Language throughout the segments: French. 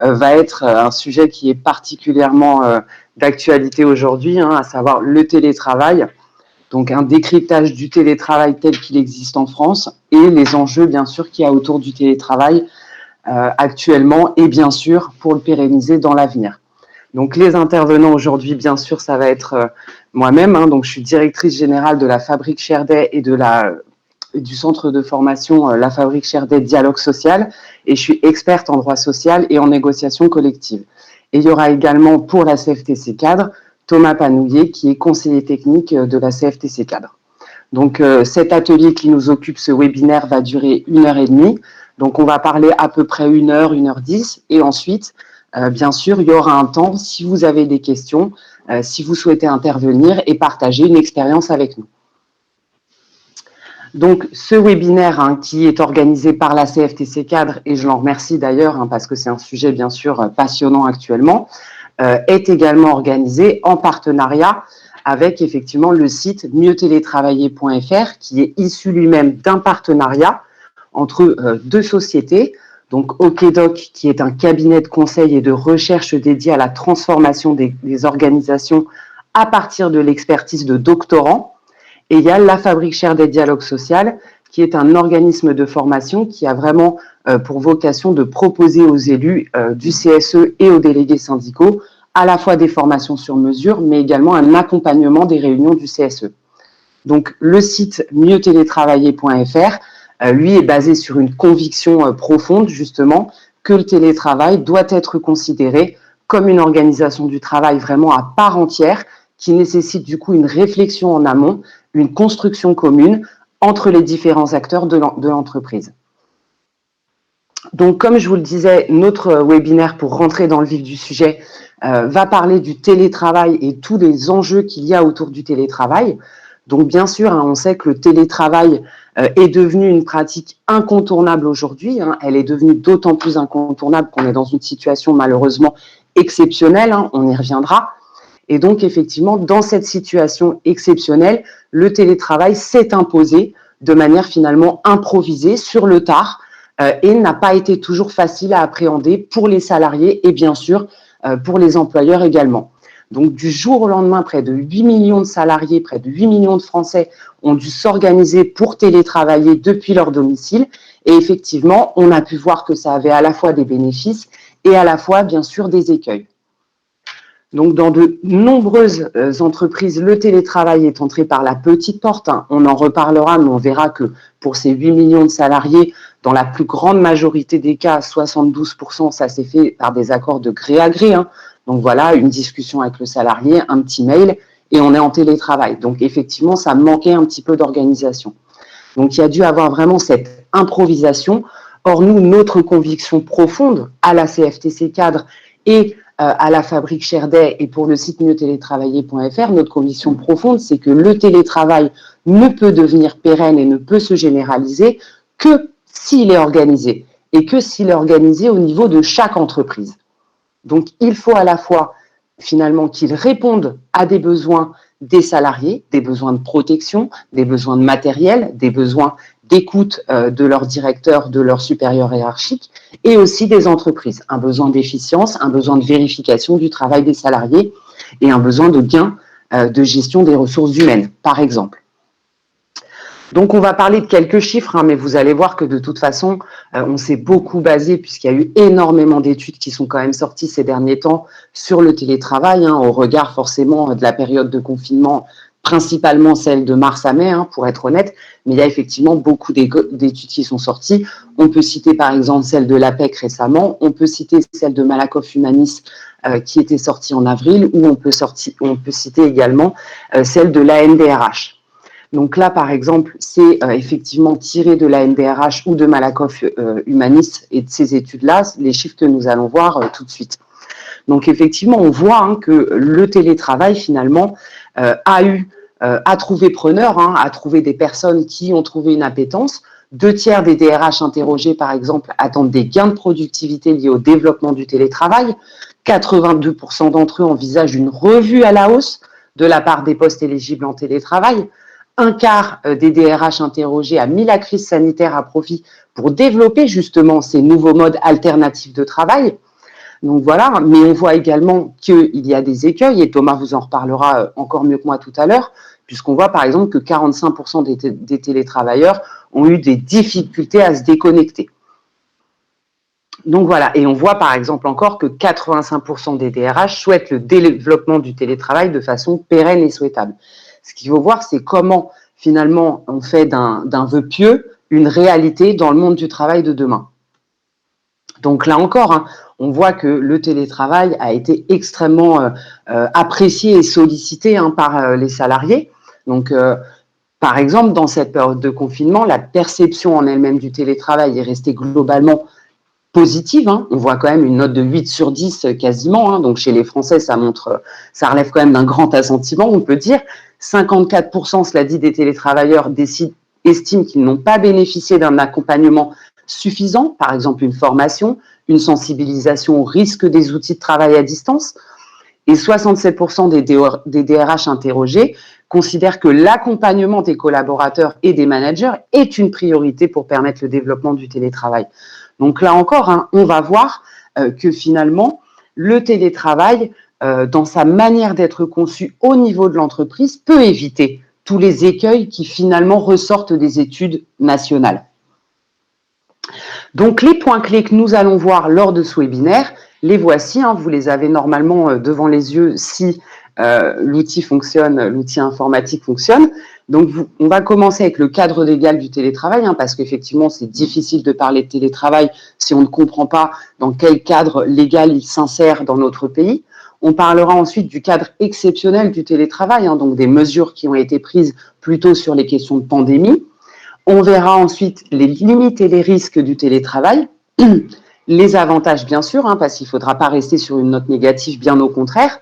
va être un sujet qui est particulièrement d'actualité aujourd'hui, à savoir le télétravail. Donc, un décryptage du télétravail tel qu'il existe en France et les enjeux, bien sûr, qu'il y a autour du télétravail actuellement et, bien sûr, pour le pérenniser dans l'avenir. Donc, les intervenants aujourd'hui, bien sûr, ça va être moi-même. Donc, je suis directrice générale de la Fabrique Cherdet et du centre de formation La Fabrique Cherdet Dialogue Social. Et je suis experte en droit social et en négociation collective. Et il y aura également pour la CFTC Cadre Thomas Panouillet, qui est conseiller technique de la CFTC Cadre. Donc, cet atelier qui nous occupe, ce webinaire, va durer 1h30. Donc, on va parler à peu près 1h, 1h10. Et ensuite, bien sûr, il y aura un temps, si vous avez des questions, si vous souhaitez intervenir et partager une expérience avec nous. Donc, ce webinaire qui est organisé par la CFTC Cadre, et je l'en remercie d'ailleurs parce que c'est un sujet bien sûr passionnant actuellement, est également organisé en partenariat avec effectivement le site mieuxtélétravailler.fr qui est issu lui-même d'un partenariat entre deux sociétés, donc OKDoc qui est un cabinet de conseil et de recherche dédié à la transformation des organisations à partir de l'expertise de doctorants, et il y a la Fabrique Cherdet Dialogue Social qui est un organisme de formation qui a vraiment pour vocation de proposer aux élus du CSE et aux délégués syndicaux à la fois des formations sur mesure, mais également un accompagnement des réunions du CSE. Donc, le site mieuxtélétravailler.fr, lui, est basé sur une conviction profonde, justement, que le télétravail doit être considéré comme une organisation du travail vraiment à part entière, qui nécessite du coup une réflexion en amont, une construction commune entre les différents acteurs de l'entreprise. Donc, comme je vous le disais, notre webinaire, pour rentrer dans le vif du sujet, va parler du télétravail et tous les enjeux qu'il y a autour du télétravail. Donc, bien sûr, on sait que le télétravail est devenu une pratique incontournable aujourd'hui. Elle est devenue d'autant plus incontournable qu'on est dans une situation malheureusement exceptionnelle. On y reviendra. Et donc, effectivement, dans cette situation exceptionnelle, le télétravail s'est imposé de manière finalement improvisée, sur le tard, et n'a pas été toujours facile à appréhender pour les salariés et bien sûr pour les employeurs également. Donc, du jour au lendemain, près de 8 millions de salariés, près de 8 millions de Français ont dû s'organiser pour télétravailler depuis leur domicile. Et effectivement, on a pu voir que ça avait à la fois des bénéfices et à la fois, bien sûr, des écueils. Donc, dans de nombreuses entreprises, le télétravail est entré par la petite porte. On en reparlera, mais on verra que pour ces 8 millions de salariés, dans la plus grande majorité des cas, 72%, ça s'est fait par des accords de gré à gré. Donc voilà, une discussion avec le salarié, un petit mail, et on est en télétravail. Donc effectivement, ça manquait un petit peu d'organisation. Donc il y a dû avoir vraiment cette improvisation. Or, nous, notre conviction profonde à la CFTC Cadre et à la Fabrique Cherdet et pour le site mieuxtélétravailler.fr, notre conviction profonde, c'est que le télétravail ne peut devenir pérenne et ne peut se généraliser que s'il est organisé et que s'il est organisé au niveau de chaque entreprise. Donc, il faut à la fois, finalement, qu'il réponde à des besoins des salariés, des besoins de protection, des besoins de matériel, des besoins d'écoute de leur directeur, de leur supérieur hiérarchique, et aussi des entreprises. Un besoin d'efficience, un besoin de vérification du travail des salariés et un besoin de gain de gestion des ressources humaines, par exemple. Donc, on va parler de quelques chiffres, mais vous allez voir que de toute façon, on s'est beaucoup basé, puisqu'il y a eu énormément d'études qui sont quand même sorties ces derniers temps sur le télétravail, au regard forcément de la période de confinement, principalement celle de mars à mai, pour être honnête, mais il y a effectivement beaucoup d'études qui sont sorties. On peut citer par exemple celle de l'APEC récemment, on peut citer celle de Malakoff Humanis qui était sortie en avril, ou on peut citer également celle de l'ANDRH. Donc là, par exemple, c'est effectivement tiré de la NDRH ou de Malakoff Humanis et de ces études-là, les chiffres que nous allons voir tout de suite. Donc effectivement, on voit que le télétravail, finalement, a trouvé preneur, a trouvé des personnes qui ont trouvé une appétence. 2/3 des DRH interrogés, par exemple, attendent des gains de productivité liés au développement du télétravail. 82% d'entre eux envisagent une revue à la hausse de la part des postes éligibles en télétravail. Un quart des DRH interrogés a mis la crise sanitaire à profit pour développer justement ces nouveaux modes alternatifs de travail. Donc voilà, mais on voit également qu'il y a des écueils, et Thomas vous en reparlera encore mieux que moi tout à l'heure, puisqu'on voit par exemple que 45% des télétravailleurs ont eu des difficultés à se déconnecter. Donc voilà, et on voit par exemple encore que 85% des DRH souhaitent le développement du télétravail de façon pérenne et souhaitable. Ce qu'il faut voir, c'est comment finalement on fait d'un vœu pieux une réalité dans le monde du travail de demain. Donc là encore, hein, on voit que le télétravail a été extrêmement apprécié et sollicité par les salariés. Donc, par exemple, dans cette période de confinement, la perception en elle-même du télétravail est restée globalement positive. Hein. On voit quand même une note de 8 sur 10 quasiment. Hein. Donc chez les Français, ça relève quand même d'un grand assentiment, on peut dire. 54%, cela dit, des télétravailleurs estiment qu'ils n'ont pas bénéficié d'un accompagnement suffisant, par exemple une formation, une sensibilisation au risque des outils de travail à distance. Et 67% des DRH interrogés considèrent que l'accompagnement des collaborateurs et des managers est une priorité pour permettre le développement du télétravail. Donc là encore, hein, on va voir que finalement, le télétravail, dans sa manière d'être conçu au niveau de l'entreprise, peut éviter tous les écueils qui finalement ressortent des études nationales. Donc les points clés que nous allons voir lors de ce webinaire, les voici, hein, vous les avez normalement devant les yeux si l'outil fonctionne, l'outil informatique fonctionne. Donc on va commencer avec le cadre légal du télétravail, hein, parce qu'effectivement c'est difficile de parler de télétravail si on ne comprend pas dans quel cadre légal il s'insère dans notre pays. On parlera ensuite du cadre exceptionnel du télétravail, hein, donc des mesures qui ont été prises plutôt sur les questions de pandémie. On verra ensuite les limites et les risques du télétravail, les avantages bien sûr, hein, parce qu'il ne faudra pas rester sur une note négative, bien au contraire.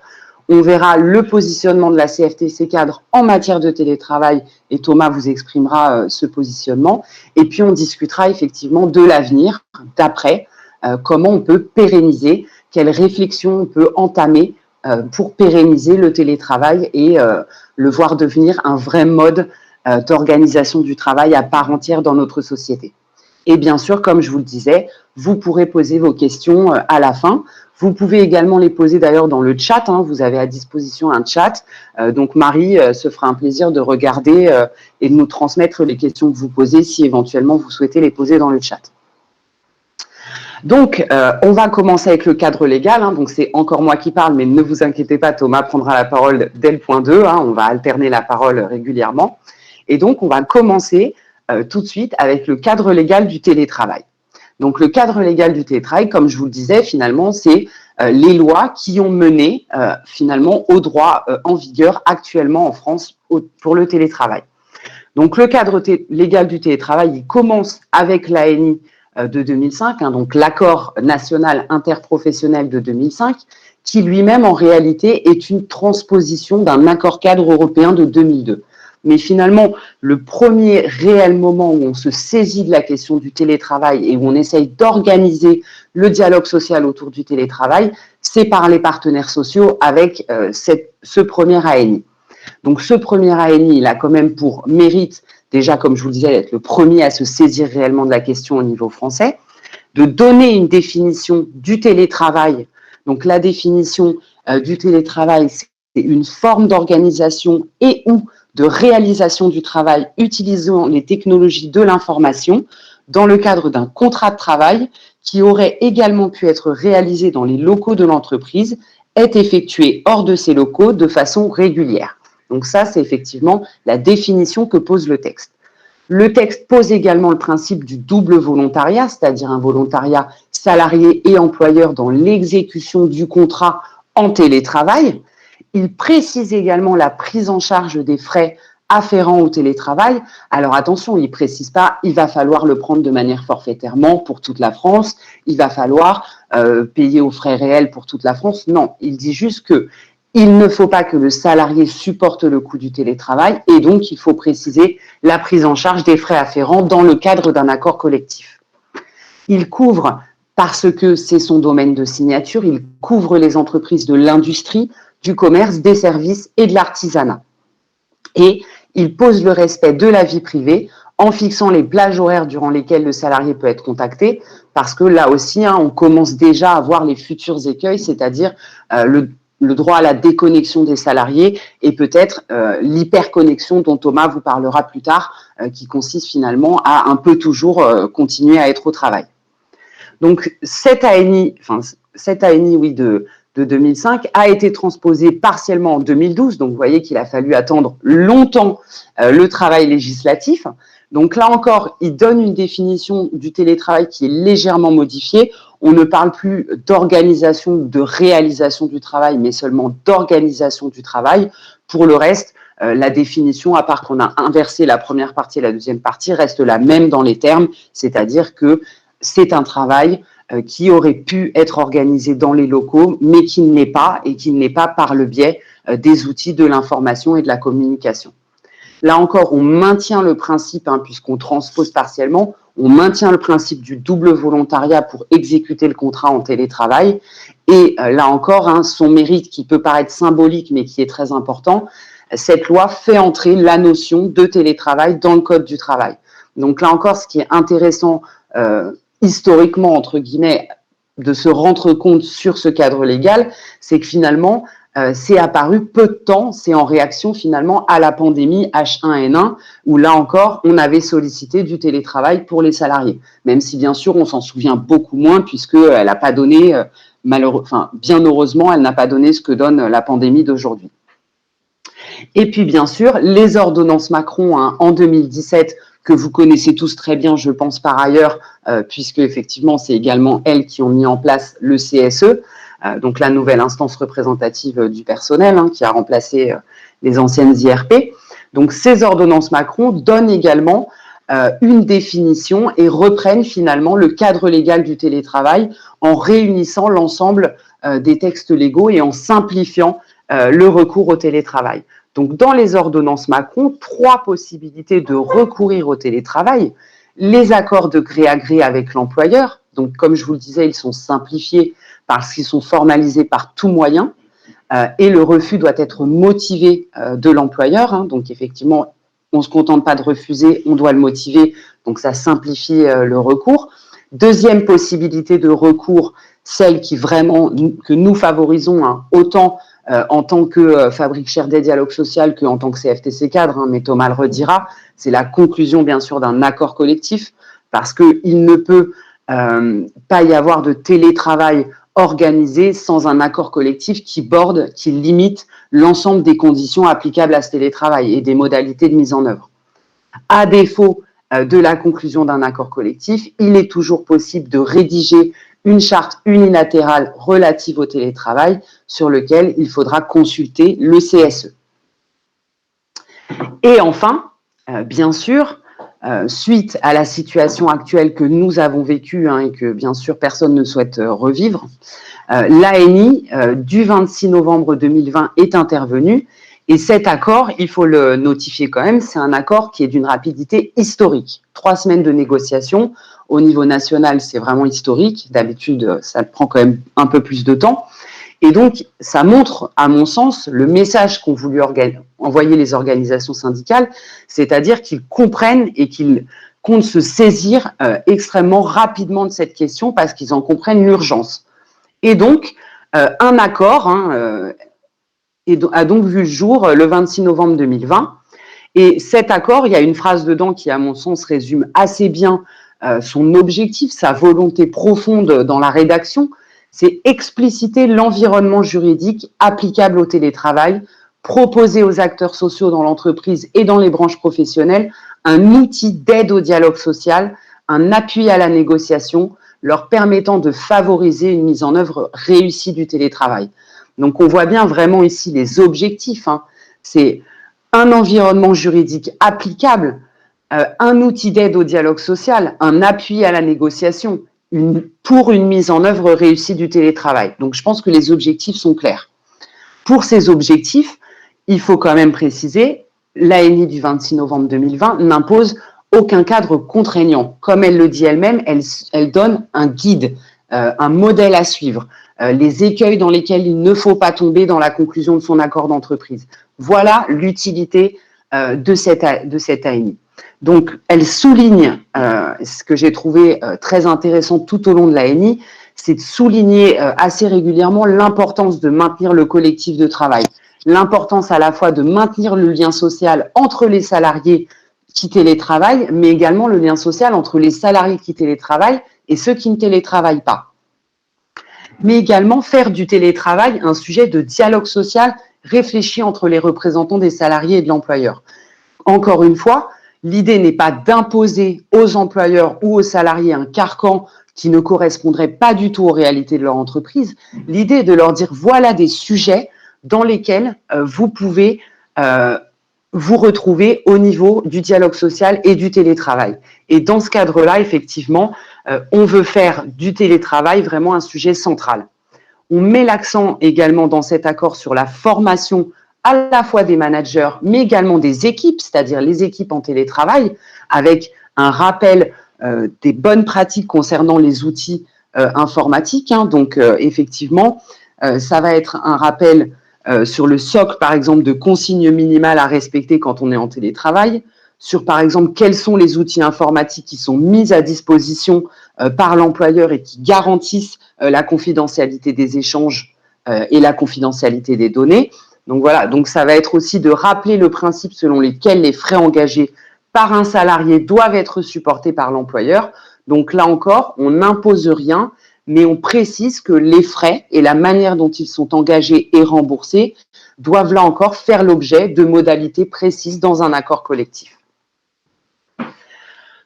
On verra le positionnement de la CFTC cadre en matière de télétravail, et Thomas vous exprimera ce positionnement. Et puis on discutera effectivement de l'avenir, d'après, comment on peut pérenniser, quelles réflexions on peut entamer pour pérenniser le télétravail et le voir devenir un vrai mode d'organisation du travail à part entière dans notre société. Et bien sûr, comme je vous le disais, vous pourrez poser vos questions à la fin. Vous pouvez également les poser d'ailleurs dans le chat. Hein, vous avez à disposition un chat. Donc Marie se fera un plaisir de regarder et de nous transmettre les questions que vous posez si éventuellement vous souhaitez les poser dans le chat. Donc, on va commencer avec le cadre légal. Hein, donc, c'est encore moi qui parle, mais ne vous inquiétez pas, Thomas prendra la parole dès le point 2. Hein, on va alterner la parole régulièrement. Et donc, on va commencer tout de suite avec le cadre légal du télétravail. Donc, le cadre légal du télétravail, comme je vous le disais, finalement, c'est les lois qui ont mené finalement au droit en vigueur actuellement en France pour le télétravail. Donc, le cadre légal du télétravail, il commence avec l'ANI de 2005, hein, donc l'accord national interprofessionnel de 2005, qui lui-même, en réalité, est une transposition d'un accord cadre européen de 2002. Mais finalement, le premier réel moment où on se saisit de la question du télétravail et où on essaye d'organiser le dialogue social autour du télétravail, c'est par les partenaires sociaux avec ce premier ANI. Donc ce premier ANI, il a quand même pour mérite, déjà comme je vous le disais, d'être le premier à se saisir réellement de la question au niveau français, de donner une définition du télétravail. Donc la définition du télétravail, c'est une forme d'organisation et ou de réalisation du travail utilisant les technologies de l'information dans le cadre d'un contrat de travail qui aurait également pu être réalisé dans les locaux de l'entreprise, est effectué hors de ces locaux de façon régulière. Donc ça, c'est effectivement la définition que pose le texte. Le texte pose également le principe du double volontariat, c'est-à-dire un volontariat salarié et employeur dans l'exécution du contrat en télétravail. Il précise également la prise en charge des frais afférents au télétravail. Alors attention, il ne précise pas, il va falloir le prendre de manière forfaitairement pour toute la France, il va falloir payer aux frais réels pour toute la France. Non, il dit juste qu'il ne faut pas que le salarié supporte le coût du télétravail et donc il faut préciser la prise en charge des frais afférents dans le cadre d'un accord collectif. Il couvre, parce que c'est son domaine de signature, il couvre les entreprises de l'industrie, du commerce, des services et de l'artisanat. Et il pose le respect de la vie privée en fixant les plages horaires durant lesquelles le salarié peut être contacté. parce que là aussi, hein, on commence déjà à voir les futurs écueils, c'est-à-dire le droit à la déconnexion des salariés et peut-être l'hyperconnexion dont Thomas vous parlera plus tard, qui consiste finalement à un peu toujours continuer à être au travail. Donc cette ANI, oui, de 2005 a été transposée partiellement en 2012. Donc vous voyez qu'il a fallu attendre longtemps le travail législatif. Donc là encore, il donne une définition du télétravail qui est légèrement modifiée. On ne parle plus d'organisation ou de réalisation du travail, mais seulement d'organisation du travail. Pour le reste, la définition, à part qu'on a inversé la première partie et la deuxième partie, reste la même dans les termes, c'est-à-dire que c'est un travail qui aurait pu être organisé dans les locaux, mais qui ne l'est pas, et qui ne l'est pas par le biais des outils de l'information et de la communication. Là encore, on maintient le principe, hein, puisqu'on transpose partiellement, on maintient le principe du double volontariat pour exécuter le contrat en télétravail. Et là encore, hein, son mérite qui peut paraître symbolique, mais qui est très important, cette loi fait entrer la notion de télétravail dans le Code du travail. Donc là encore, ce qui est intéressant historiquement, entre guillemets, de se rendre compte sur ce cadre légal, c'est que finalement, c'est apparu peu de temps, c'est en réaction finalement à la pandémie H1N1, où là encore, on avait sollicité du télétravail pour les salariés. Même si bien sûr, on s'en souvient beaucoup moins, puisqu'elle n'a pas donné, bien heureusement, elle n'a pas donné ce que donne la pandémie d'aujourd'hui. Et puis bien sûr, les ordonnances Macron, hein, en 2017, que vous connaissez tous très bien, je pense par ailleurs, puisque effectivement, c'est également elles qui ont mis en place le CSE, donc la nouvelle instance représentative du personnel, hein, qui a remplacé les anciennes IRP. Donc ces ordonnances Macron donnent également une définition et reprennent finalement le cadre légal du télétravail en réunissant l'ensemble des textes légaux et en simplifiant le recours au télétravail. Donc, dans les ordonnances Macron, 3 possibilités de recourir au télétravail. Les accords de gré à gré avec l'employeur. Donc, comme je vous le disais, ils sont simplifiés parce qu'ils sont formalisés par tout moyen. Et le refus doit être motivé de l'employeur. Hein. Donc, effectivement, on ne se contente pas de refuser, on doit le motiver. Donc, ça simplifie le recours. Deuxième possibilité de recours, celle qui vraiment, que nous favorisons, hein, autant en tant que Fabrique Cherdet Dialogue Social qu'en tant que CFTC Cadre, hein, mais Thomas le redira, c'est la conclusion bien sûr d'un accord collectif, parce qu'il ne peut pas y avoir de télétravail organisé sans un accord collectif qui borde, qui limite l'ensemble des conditions applicables à ce télétravail et des modalités de mise en œuvre. À défaut de la conclusion d'un accord collectif, il est toujours possible de rédiger une charte unilatérale relative au télétravail sur lequel il faudra consulter le CSE. Et enfin, bien sûr, suite à la situation actuelle que nous avons vécue, hein, et que bien sûr personne ne souhaite revivre, l'ANI du 26 novembre 2020 est intervenue. Et cet accord, il faut le notifier quand même, c'est un accord qui est d'une rapidité historique. 3 semaines de négociation. Au niveau national, c'est vraiment historique. D'habitude, ça prend quand même un peu plus de temps. Et donc, ça montre, à mon sens, le message qu'ont voulu envoyer les organisations syndicales, c'est-à-dire qu'ils comprennent et qu'ils comptent se saisir extrêmement rapidement de cette question parce qu'ils en comprennent l'urgence. Et donc, un accord, hein, a donc vu le jour le 26 novembre 2020. Et cet accord, il y a une phrase dedans qui, à mon sens, résume assez bien son objectif, sa volonté profonde dans la rédaction, c'est expliciter l'environnement juridique applicable au télétravail, proposer aux acteurs sociaux dans l'entreprise et dans les branches professionnelles un outil d'aide au dialogue social, un appui à la négociation, leur permettant de favoriser une mise en œuvre réussie du télétravail. Donc, on voit bien vraiment ici les objectifs. Hein. C'est un environnement juridique applicable, un outil d'aide au dialogue social, un appui à la négociation pour une mise en œuvre réussie du télétravail. Donc, je pense que les objectifs sont clairs. Pour ces objectifs, il faut quand même préciser, l'ANI du 26 novembre 2020 n'impose aucun cadre contraignant. Comme elle le dit elle-même, elle donne un guide, un modèle à suivre, les écueils dans lesquels il ne faut pas tomber dans la conclusion de son accord d'entreprise. Voilà l'utilité de cette ANI. Donc, elle souligne, ce que j'ai trouvé très intéressant tout au long de l'ANI, c'est de souligner assez régulièrement l'importance de maintenir le collectif de travail, l'importance à la fois de maintenir le lien social entre les salariés qui télétravaillent, mais également le lien social entre les salariés qui télétravaillent et ceux qui ne télétravaillent pas. Mais également faire du télétravail un sujet de dialogue social réfléchi entre les représentants des salariés et de l'employeur. Encore une fois, l'idée n'est pas d'imposer aux employeurs ou aux salariés un carcan qui ne correspondrait pas du tout aux réalités de leur entreprise. L'idée est de leur dire voilà des sujets dans lesquels vous pouvez vous retrouver au niveau du dialogue social et du télétravail. Et dans ce cadre-là, effectivement, on veut faire du télétravail vraiment un sujet central. On met l'accent également dans cet accord sur la formation à la fois des managers, mais également des équipes, c'est-à-dire les équipes en télétravail, avec un rappel des bonnes pratiques concernant les outils informatiques. Donc, effectivement, ça va être un rappel sur le socle, par exemple, de consignes minimales à respecter quand on est en télétravail, sur, par exemple, quels sont les outils informatiques qui sont mis à disposition par l'employeur et qui garantissent la confidentialité des échanges et la confidentialité des données. Donc voilà, donc ça va être aussi de rappeler le principe selon lequel les frais engagés par un salarié doivent être supportés par l'employeur. Donc là encore, on n'impose rien, mais on précise que les frais et la manière dont ils sont engagés et remboursés doivent là encore faire l'objet de modalités précises dans un accord collectif.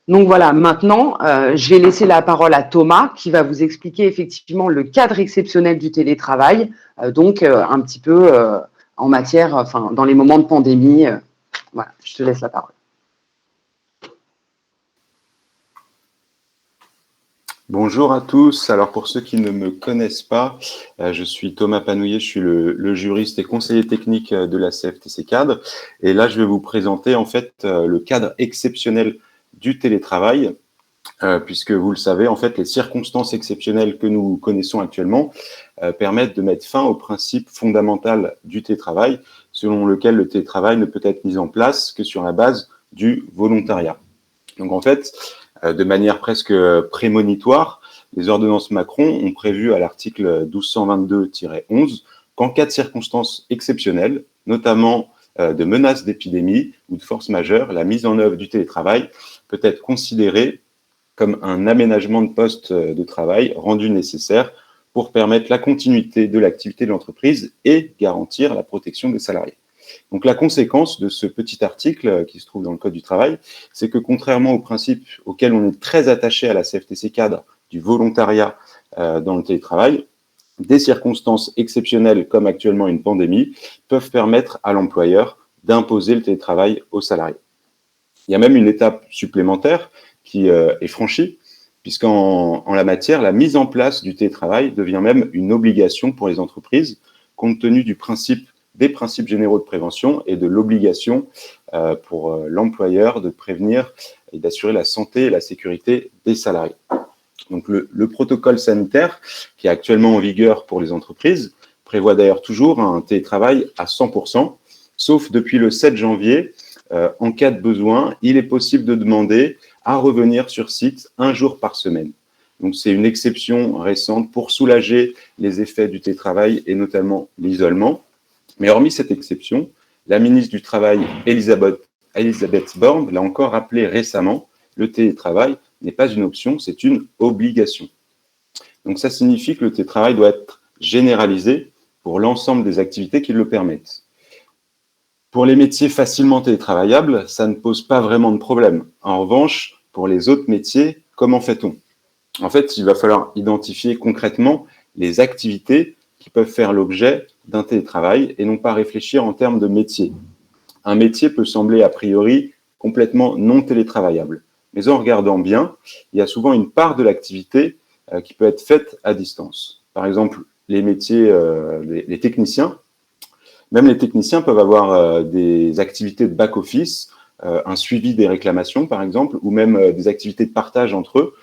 Donc voilà, maintenant, je vais laisser la parole à Thomas qui va vous expliquer effectivement le cadre exceptionnel du télétravail, donc un petit peu en matière, enfin, dans les moments de pandémie. Voilà, je te laisse la parole. Bonjour à tous. Alors pour ceux qui ne me connaissent pas, je suis Thomas Panouillet, je suis le juriste et conseiller technique de la CFTC Cadre. Et là, je vais vous présenter en fait le cadre exceptionnel du télétravail, puisque vous le savez, en fait, les circonstances exceptionnelles que nous connaissons actuellement permettent de mettre fin au principe fondamental du télétravail, selon lequel le télétravail ne peut être mis en place que sur la base du volontariat. Donc en fait, de manière presque prémonitoire, les ordonnances Macron ont prévu à l'article 1222-11 qu'en cas de circonstances exceptionnelles, notamment de menaces d'épidémie ou de force majeure, la mise en œuvre du télétravail peut être considérée comme un aménagement de poste de travail rendu nécessaire pour permettre la continuité de l'activité de l'entreprise et garantir la protection des salariés. Donc la conséquence de ce petit article qui se trouve dans le Code du travail, c'est que contrairement au principe auquel on est très attaché à la CFTC Cadre du volontariat dans le télétravail, des circonstances exceptionnelles comme actuellement une pandémie peuvent permettre à l'employeur d'imposer le télétravail aux salariés. Il y a même une étape supplémentaire qui est franchie, puisqu'en la matière, la mise en place du télétravail devient même une obligation pour les entreprises, compte tenu des principes généraux de prévention et de l'obligation pour l'employeur de prévenir et d'assurer la santé et la sécurité des salariés. Donc le protocole sanitaire, qui est actuellement en vigueur pour les entreprises, prévoit d'ailleurs toujours un télétravail à 100%, sauf depuis le 7 janvier, en cas de besoin, il est possible de demander à revenir sur site un jour par semaine. Donc c'est une exception récente pour soulager les effets du télétravail et notamment l'isolement. Mais hormis cette exception, la ministre du Travail, Elisabeth Borne, l'a encore rappelé récemment, le télétravail n'est pas une option, c'est une obligation. Donc ça signifie que le télétravail doit être généralisé pour l'ensemble des activités qui le permettent. Pour les métiers facilement télétravaillables, ça ne pose pas vraiment de problème. En revanche, pour les autres métiers, comment fait-on? En fait, il va falloir identifier concrètement les activités qui peuvent faire l'objet d'un télétravail et non pas réfléchir en termes de métier. Un métier peut sembler a priori complètement non télétravaillable, mais en regardant bien, il y a souvent une part de l'activité qui peut être faite à distance. Par exemple, les métiers, les techniciens, même les techniciens peuvent avoir des activités de back-office, un suivi des réclamations, par exemple, ou même des activités de partage entre eux.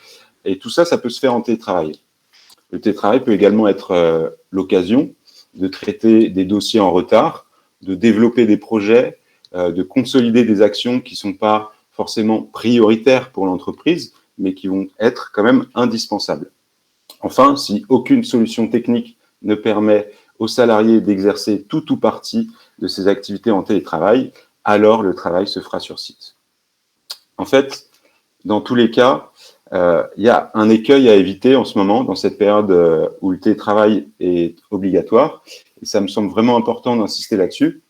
Et tout ça, ça peut se faire en télétravail. Le télétravail peut également être l'occasion de traiter des dossiers en retard, de développer des projets, de consolider des actions qui ne sont pas forcément prioritaires pour l'entreprise, mais qui vont être quand même indispensables. Enfin, si aucune solution technique ne permet aux salariés d'exercer tout ou partie de ces activités en télétravail, alors le travail se fera sur site. En fait, dans tous les cas, il y a un écueil à éviter en ce moment, dans cette période où le télétravail est obligatoire, et ça me semble vraiment important d'insister là-dessus.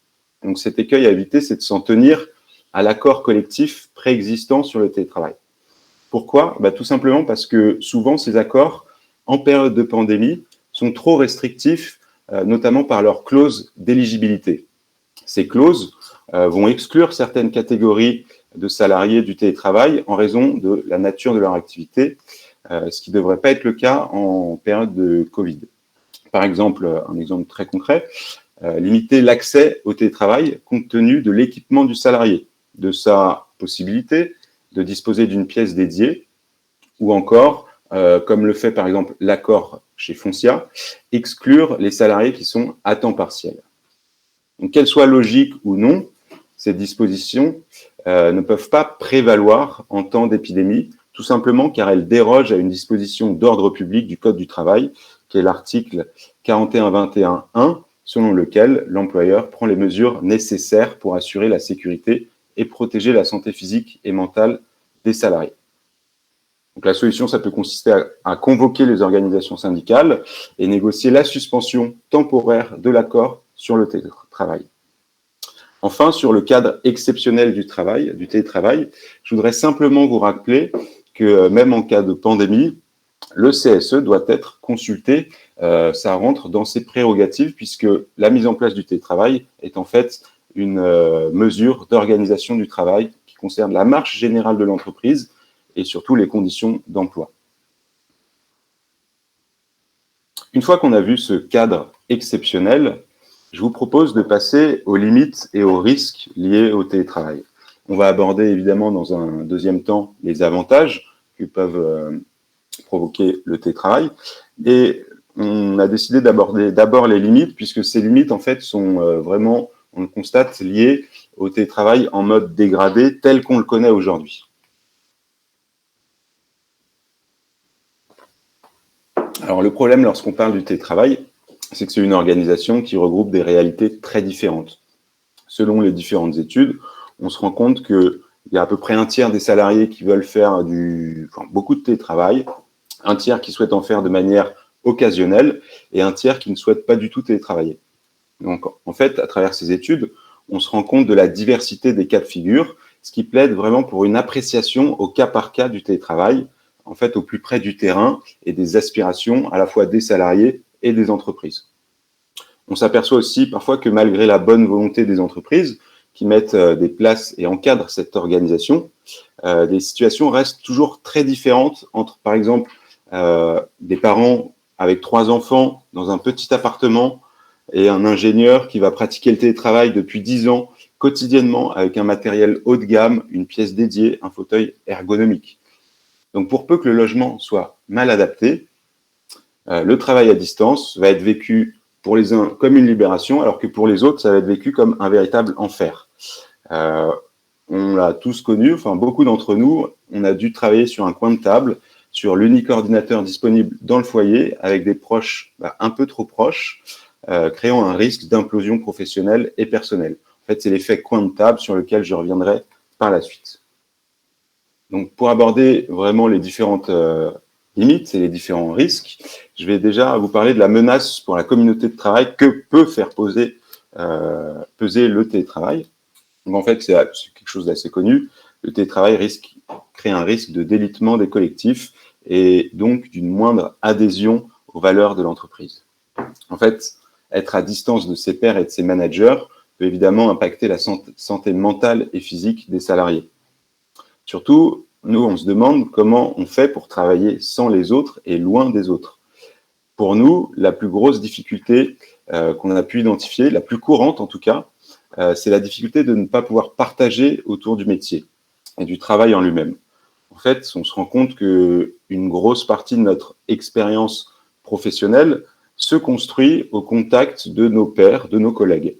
Donc cet écueil à éviter, c'est de s'en tenir à l'accord collectif préexistant sur le télétravail. Pourquoi ? Tout simplement parce que souvent ces accords, en période de pandémie, sont trop restrictifs, notamment par leurs clauses d'éligibilité. Ces clauses vont exclure certaines catégories de salariés du télétravail en raison de la nature de leur activité, ce qui ne devrait pas être le cas en période de Covid. Par exemple, un exemple très concret, limiter l'accès au télétravail compte tenu de l'équipement du salarié, de sa possibilité de disposer d'une pièce dédiée, ou encore, comme le fait par exemple l'accord chez Foncia, exclure les salariés qui sont à temps partiel. Donc, qu'elle soit logique ou non, ces dispositions ne peuvent pas prévaloir en temps d'épidémie, tout simplement car elles dérogent à une disposition d'ordre public du Code du travail, qui est l'article 41-21-1, selon lequel l'employeur prend les mesures nécessaires pour assurer la sécurité et protéger la santé physique et mentale des salariés. Donc la solution, ça peut consister à convoquer les organisations syndicales et négocier la suspension temporaire de l'accord sur le télétravail. Enfin, sur le cadre exceptionnel du télétravail, je voudrais simplement vous rappeler que même en cas de pandémie, le CSE doit être consulté, ça rentre dans ses prérogatives puisque la mise en place du télétravail est en fait une mesure d'organisation du travail qui concerne la marche générale de l'entreprise et surtout les conditions d'emploi. Une fois qu'on a vu ce cadre exceptionnel, je vous propose de passer aux limites et aux risques liés au télétravail. On va aborder évidemment dans un deuxième temps les avantages que peuvent provoquer le télétravail. Et on a décidé d'aborder d'abord les limites, puisque ces limites, en fait, sont vraiment, on le constate, liées au télétravail en mode dégradé, tel qu'on le connaît aujourd'hui. Alors, le problème lorsqu'on parle du télétravail, c'est que c'est une organisation qui regroupe des réalités très différentes. Selon les différentes études, on se rend compte qu'il y a à peu près un tiers des salariés qui veulent faire beaucoup de télétravail, un tiers qui souhaite en faire de manière occasionnelle et un tiers qui ne souhaite pas du tout télétravailler. Donc, en fait, à travers ces études, on se rend compte de la diversité des cas de figure, ce qui plaide vraiment pour une appréciation au cas par cas du télétravail, en fait, au plus près du terrain et des aspirations à la fois des salariés et des entreprises. On s'aperçoit aussi parfois que malgré la bonne volonté des entreprises qui mettent des places et encadrent cette organisation, des situations restent toujours très différentes entre, par exemple, des parents avec 3 enfants dans un petit appartement et un ingénieur qui va pratiquer le télétravail depuis 10 ans quotidiennement avec un matériel haut de gamme, une pièce dédiée, un fauteuil ergonomique. Donc, pour peu que le logement soit mal adapté, le travail à distance va être vécu pour les uns comme une libération, alors que pour les autres, ça va être vécu comme un véritable enfer. On l'a tous connu, enfin beaucoup d'entre nous, on a dû travailler sur un coin de table, sur l'unique ordinateur disponible dans le foyer, avec des proches un peu trop proches, créant un risque d'implosion professionnelle et personnelle. En fait, c'est l'effet coin de table sur lequel je reviendrai par la suite. Donc, pour aborder vraiment les différentes limites et les différents risques, je vais déjà vous parler de la menace pour la communauté de travail que peut faire peser le télétravail. Donc, en fait, c'est quelque chose d'assez connu. Le télétravail crée un risque de délitement des collectifs et donc d'une moindre adhésion aux valeurs de l'entreprise. En fait, être à distance de ses pairs et de ses managers peut évidemment impacter la santé mentale et physique des salariés. Surtout, nous, on se demande comment on fait pour travailler sans les autres et loin des autres. Pour nous, la plus grosse difficulté qu'on a pu identifier, la plus courante en tout cas, c'est la difficulté de ne pas pouvoir partager autour du métier et du travail en lui-même. En fait, on se rend compte qu'une grosse partie de notre expérience professionnelle se construit au contact de nos pairs, de nos collègues.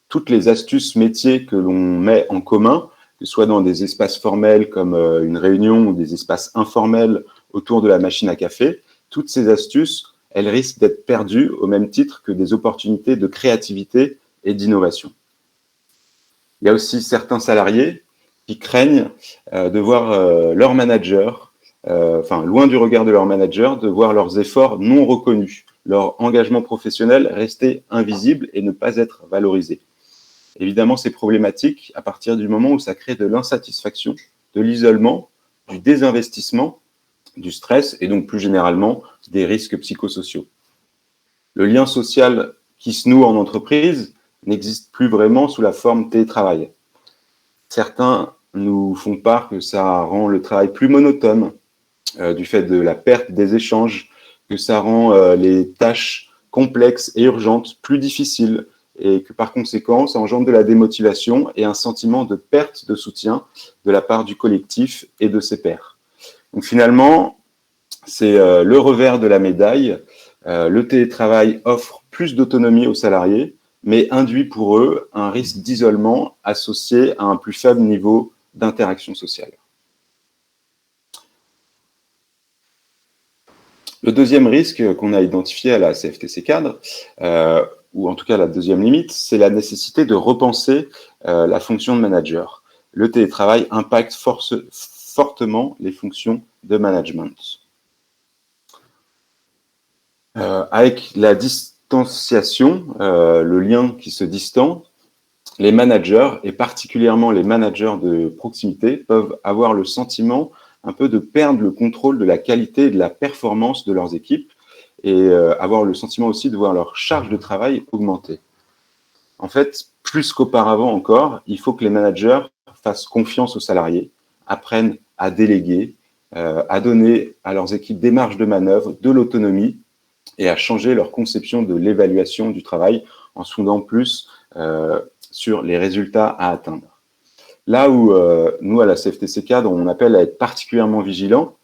Toutes les astuces métiers que l'on met en commun que ce soit dans des espaces formels comme une réunion ou des espaces informels autour de la machine à café, toutes ces astuces, elles risquent d'être perdues au même titre que des opportunités de créativité et d'innovation. Il y a aussi certains salariés qui craignent de voir leur manager, loin du regard de leur manager, de voir leurs efforts non reconnus, leur engagement professionnel rester invisible et ne pas être valorisé. Évidemment, c'est problématique à partir du moment où ça crée de l'insatisfaction, de l'isolement, du désinvestissement, du stress et donc plus généralement des risques psychosociaux. Le lien social qui se noue en entreprise n'existe plus vraiment sous la forme télétravail. Certains nous font part que ça rend le travail plus monotone du fait de la perte des échanges, que ça rend les tâches complexes et urgentes plus difficiles et que par conséquent, ça engendre de la démotivation et un sentiment de perte de soutien de la part du collectif et de ses pairs. Donc finalement, c'est le revers de la médaille. Le télétravail offre plus d'autonomie aux salariés, mais induit pour eux un risque d'isolement associé à un plus faible niveau d'interaction sociale. Le deuxième risque qu'on a identifié à la CFTC Cadre, ou en tout cas la deuxième limite, c'est la nécessité de repenser la fonction de manager. Le télétravail impacte fortement les fonctions de management. Avec la distanciation, le lien qui se distend, les managers, et particulièrement les managers de proximité, peuvent avoir le sentiment un peu de perdre le contrôle de la qualité et de la performance de leurs équipes et avoir le sentiment aussi de voir leur charge de travail augmenter. En fait, plus qu'auparavant encore, il faut que les managers fassent confiance aux salariés, apprennent à déléguer, à donner à leurs équipes des marges de manœuvre, de l'autonomie et à changer leur conception de l'évaluation du travail en se fondant plus sur les résultats à atteindre. Là où nous, à la CFTC Cadre, on appelle à être particulièrement vigilant,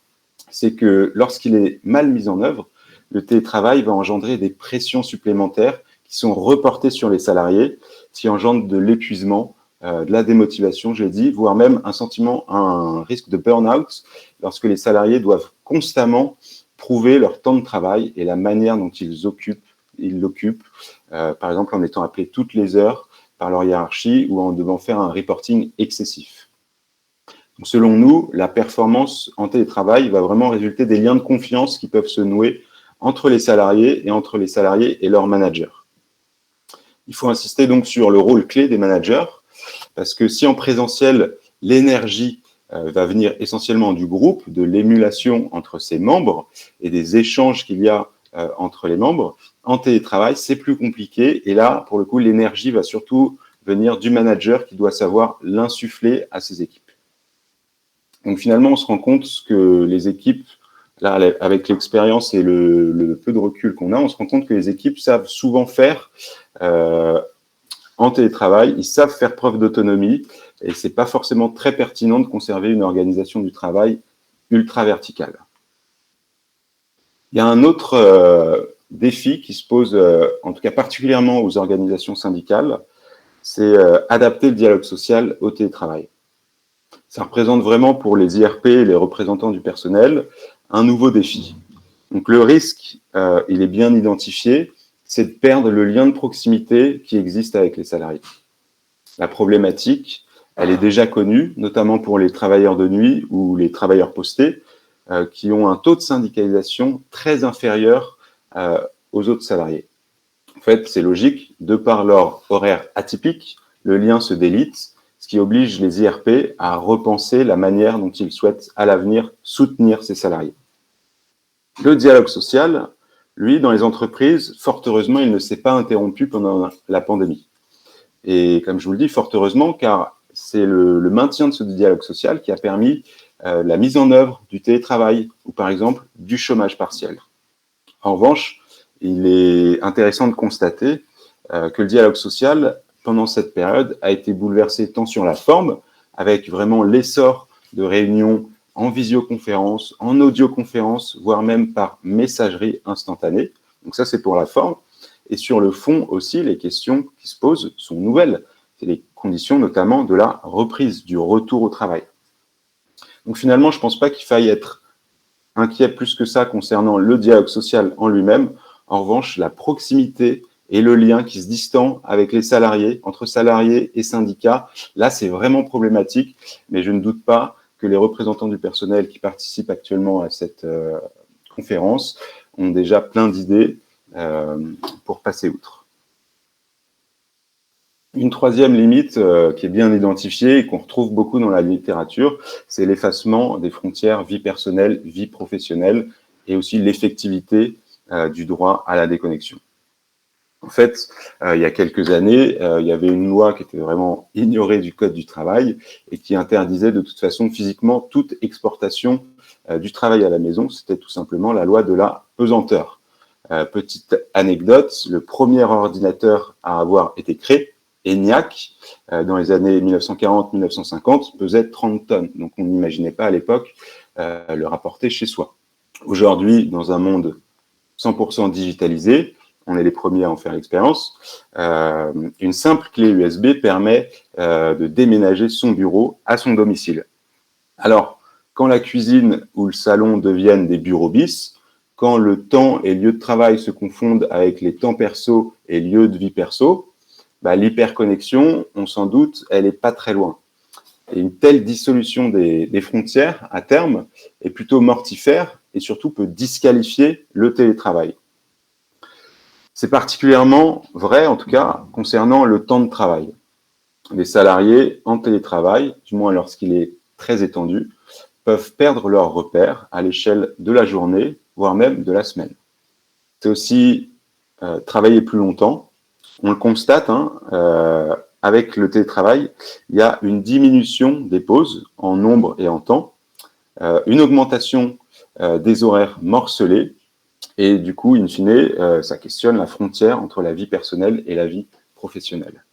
c'est que lorsqu'il est mal mis en œuvre, le télétravail va engendrer des pressions supplémentaires qui sont reportées sur les salariés, qui engendrent de l'épuisement, de la démotivation, j'ai dit, voire même un risque de burn-out lorsque les salariés doivent constamment prouver leur temps de travail et la manière dont ils l'occupent, par exemple en étant appelés toutes les heures par leur hiérarchie ou en devant faire un reporting excessif. Donc, selon nous, la performance en télétravail va vraiment résulter des liens de confiance qui peuvent se nouer entre les salariés et leurs managers. Il faut insister donc sur le rôle clé des managers, parce que si en présentiel, l'énergie va venir essentiellement du groupe, de l'émulation entre ses membres et des échanges qu'il y a entre les membres, en télétravail, c'est plus compliqué. Et là, pour le coup, l'énergie va surtout venir du manager qui doit savoir l'insuffler à ses équipes. Donc finalement, on se rend compte que les équipes, là, avec l'expérience et le peu de recul qu'on a, on se rend compte que les équipes savent souvent faire en télétravail, ils savent faire preuve d'autonomie et c'est pas forcément très pertinent de conserver une organisation du travail ultra verticale. Il y a un autre défi qui se pose, en tout cas particulièrement aux organisations syndicales, c'est adapter le dialogue social au télétravail. Ça représente vraiment pour les IRP et les représentants du personnel un nouveau défi. Donc le risque, il est bien identifié, c'est de perdre le lien de proximité qui existe avec les salariés. La problématique, elle est déjà connue, notamment pour les travailleurs de nuit ou les travailleurs postés, qui ont un taux de syndicalisation très inférieur aux autres salariés. En fait, c'est logique, de par leur horaire atypique, le lien se délite, ce qui oblige les IRP à repenser la manière dont ils souhaitent à l'avenir soutenir ces salariés. Le dialogue social, lui, dans les entreprises, fort heureusement, il ne s'est pas interrompu pendant la pandémie. Et comme je vous le dis, fort heureusement, car c'est le maintien de ce dialogue social qui a permis la mise en œuvre du télétravail ou par exemple du chômage partiel. En revanche, il est intéressant de constater que le dialogue social, pendant cette période, a été bouleversé tant sur la forme, avec vraiment l'essor de réunions en visioconférence, en audioconférence, voire même par messagerie instantanée. Donc ça, c'est pour la forme. Et sur le fond aussi, les questions qui se posent sont nouvelles. C'est les conditions notamment de la reprise, du retour au travail. Donc finalement, je ne pense pas qu'il faille être inquiet plus que ça concernant le dialogue social en lui-même. En revanche, la proximité et le lien qui se distend avec les salariés, entre salariés et syndicats, là, c'est vraiment problématique. Mais je ne doute pas que les représentants du personnel qui participent actuellement à cette conférence ont déjà plein d'idées pour passer outre. Une troisième limite qui est bien identifiée et qu'on retrouve beaucoup dans la littérature, c'est l'effacement des frontières vie personnelle, vie professionnelle et aussi l'effectivité du droit à la déconnexion. En fait, il y a quelques années, il y avait une loi qui était vraiment ignorée du Code du travail et qui interdisait de toute façon physiquement toute exportation du travail à la maison. C'était tout simplement la loi de la pesanteur. Petite anecdote, le premier ordinateur à avoir été créé, ENIAC, dans les années 1940-1950, pesait 30 tonnes. Donc on n'imaginait pas à l'époque le rapporter chez soi. Aujourd'hui, dans un monde 100% digitalisé, on est les premiers à en faire l'expérience, une simple clé USB permet de déménager son bureau à son domicile. Alors, quand la cuisine ou le salon deviennent des bureaux bis, quand le temps et lieu de travail se confondent avec les temps perso et lieux de vie perso, l'hyperconnexion, on s'en doute, elle n'est pas très loin. Et une telle dissolution des frontières, à terme, est plutôt mortifère et surtout peut disqualifier le télétravail. C'est particulièrement vrai, en tout cas, concernant le temps de travail. Les salariés en télétravail, du moins lorsqu'il est très étendu, peuvent perdre leurs repères à l'échelle de la journée, voire même de la semaine. C'est aussi travailler plus longtemps. On le constate, avec le télétravail, il y a une diminution des pauses en nombre et en temps, une augmentation des horaires morcelés, et du coup, in fine, ça questionne la frontière entre la vie personnelle et la vie professionnelle.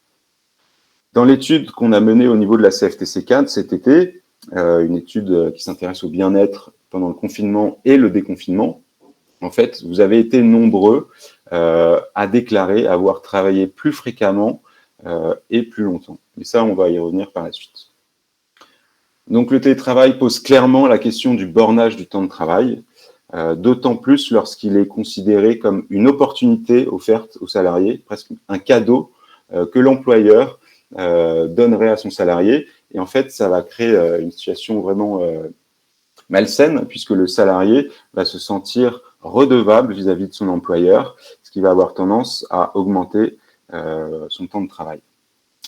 Dans l'étude qu'on a menée au niveau de la CFTC CAD cet été, une étude qui s'intéresse au bien-être pendant le confinement et le déconfinement, en fait, vous avez été nombreux à déclarer avoir travaillé plus fréquemment et plus longtemps. Et ça, on va y revenir par la suite. Donc, le télétravail pose clairement la question du bornage du temps de travail, d'autant plus lorsqu'il est considéré comme une opportunité offerte aux salariés, presque un cadeau que l'employeur donnerait à son salarié. Et en fait, ça va créer une situation vraiment malsaine, puisque le salarié va se sentir redevable vis-à-vis de son employeur, ce qui va avoir tendance à augmenter son temps de travail.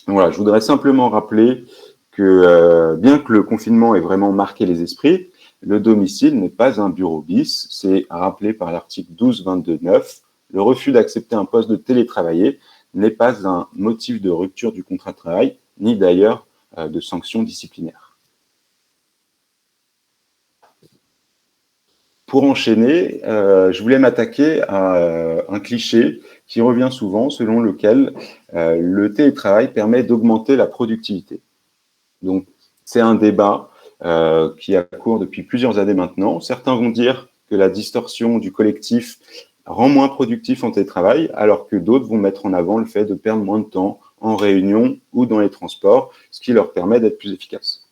Donc voilà, je voudrais simplement rappeler que bien que le confinement ait vraiment marqué les esprits, le domicile n'est pas un bureau bis, c'est rappelé par l'article 12.22.9. Le refus d'accepter un poste de télétravaillé n'est pas un motif de rupture du contrat de travail, ni d'ailleurs de sanctions disciplinaires. Pour enchaîner, je voulais m'attaquer à un cliché qui revient souvent, selon lequel le télétravail permet d'augmenter la productivité. Donc, c'est un débat qui a cours depuis plusieurs années maintenant. Certains vont dire que la distorsion du collectif rend moins productif en télétravail, alors que d'autres vont mettre en avant le fait de perdre moins de temps en réunion ou dans les transports, ce qui leur permet d'être plus efficaces.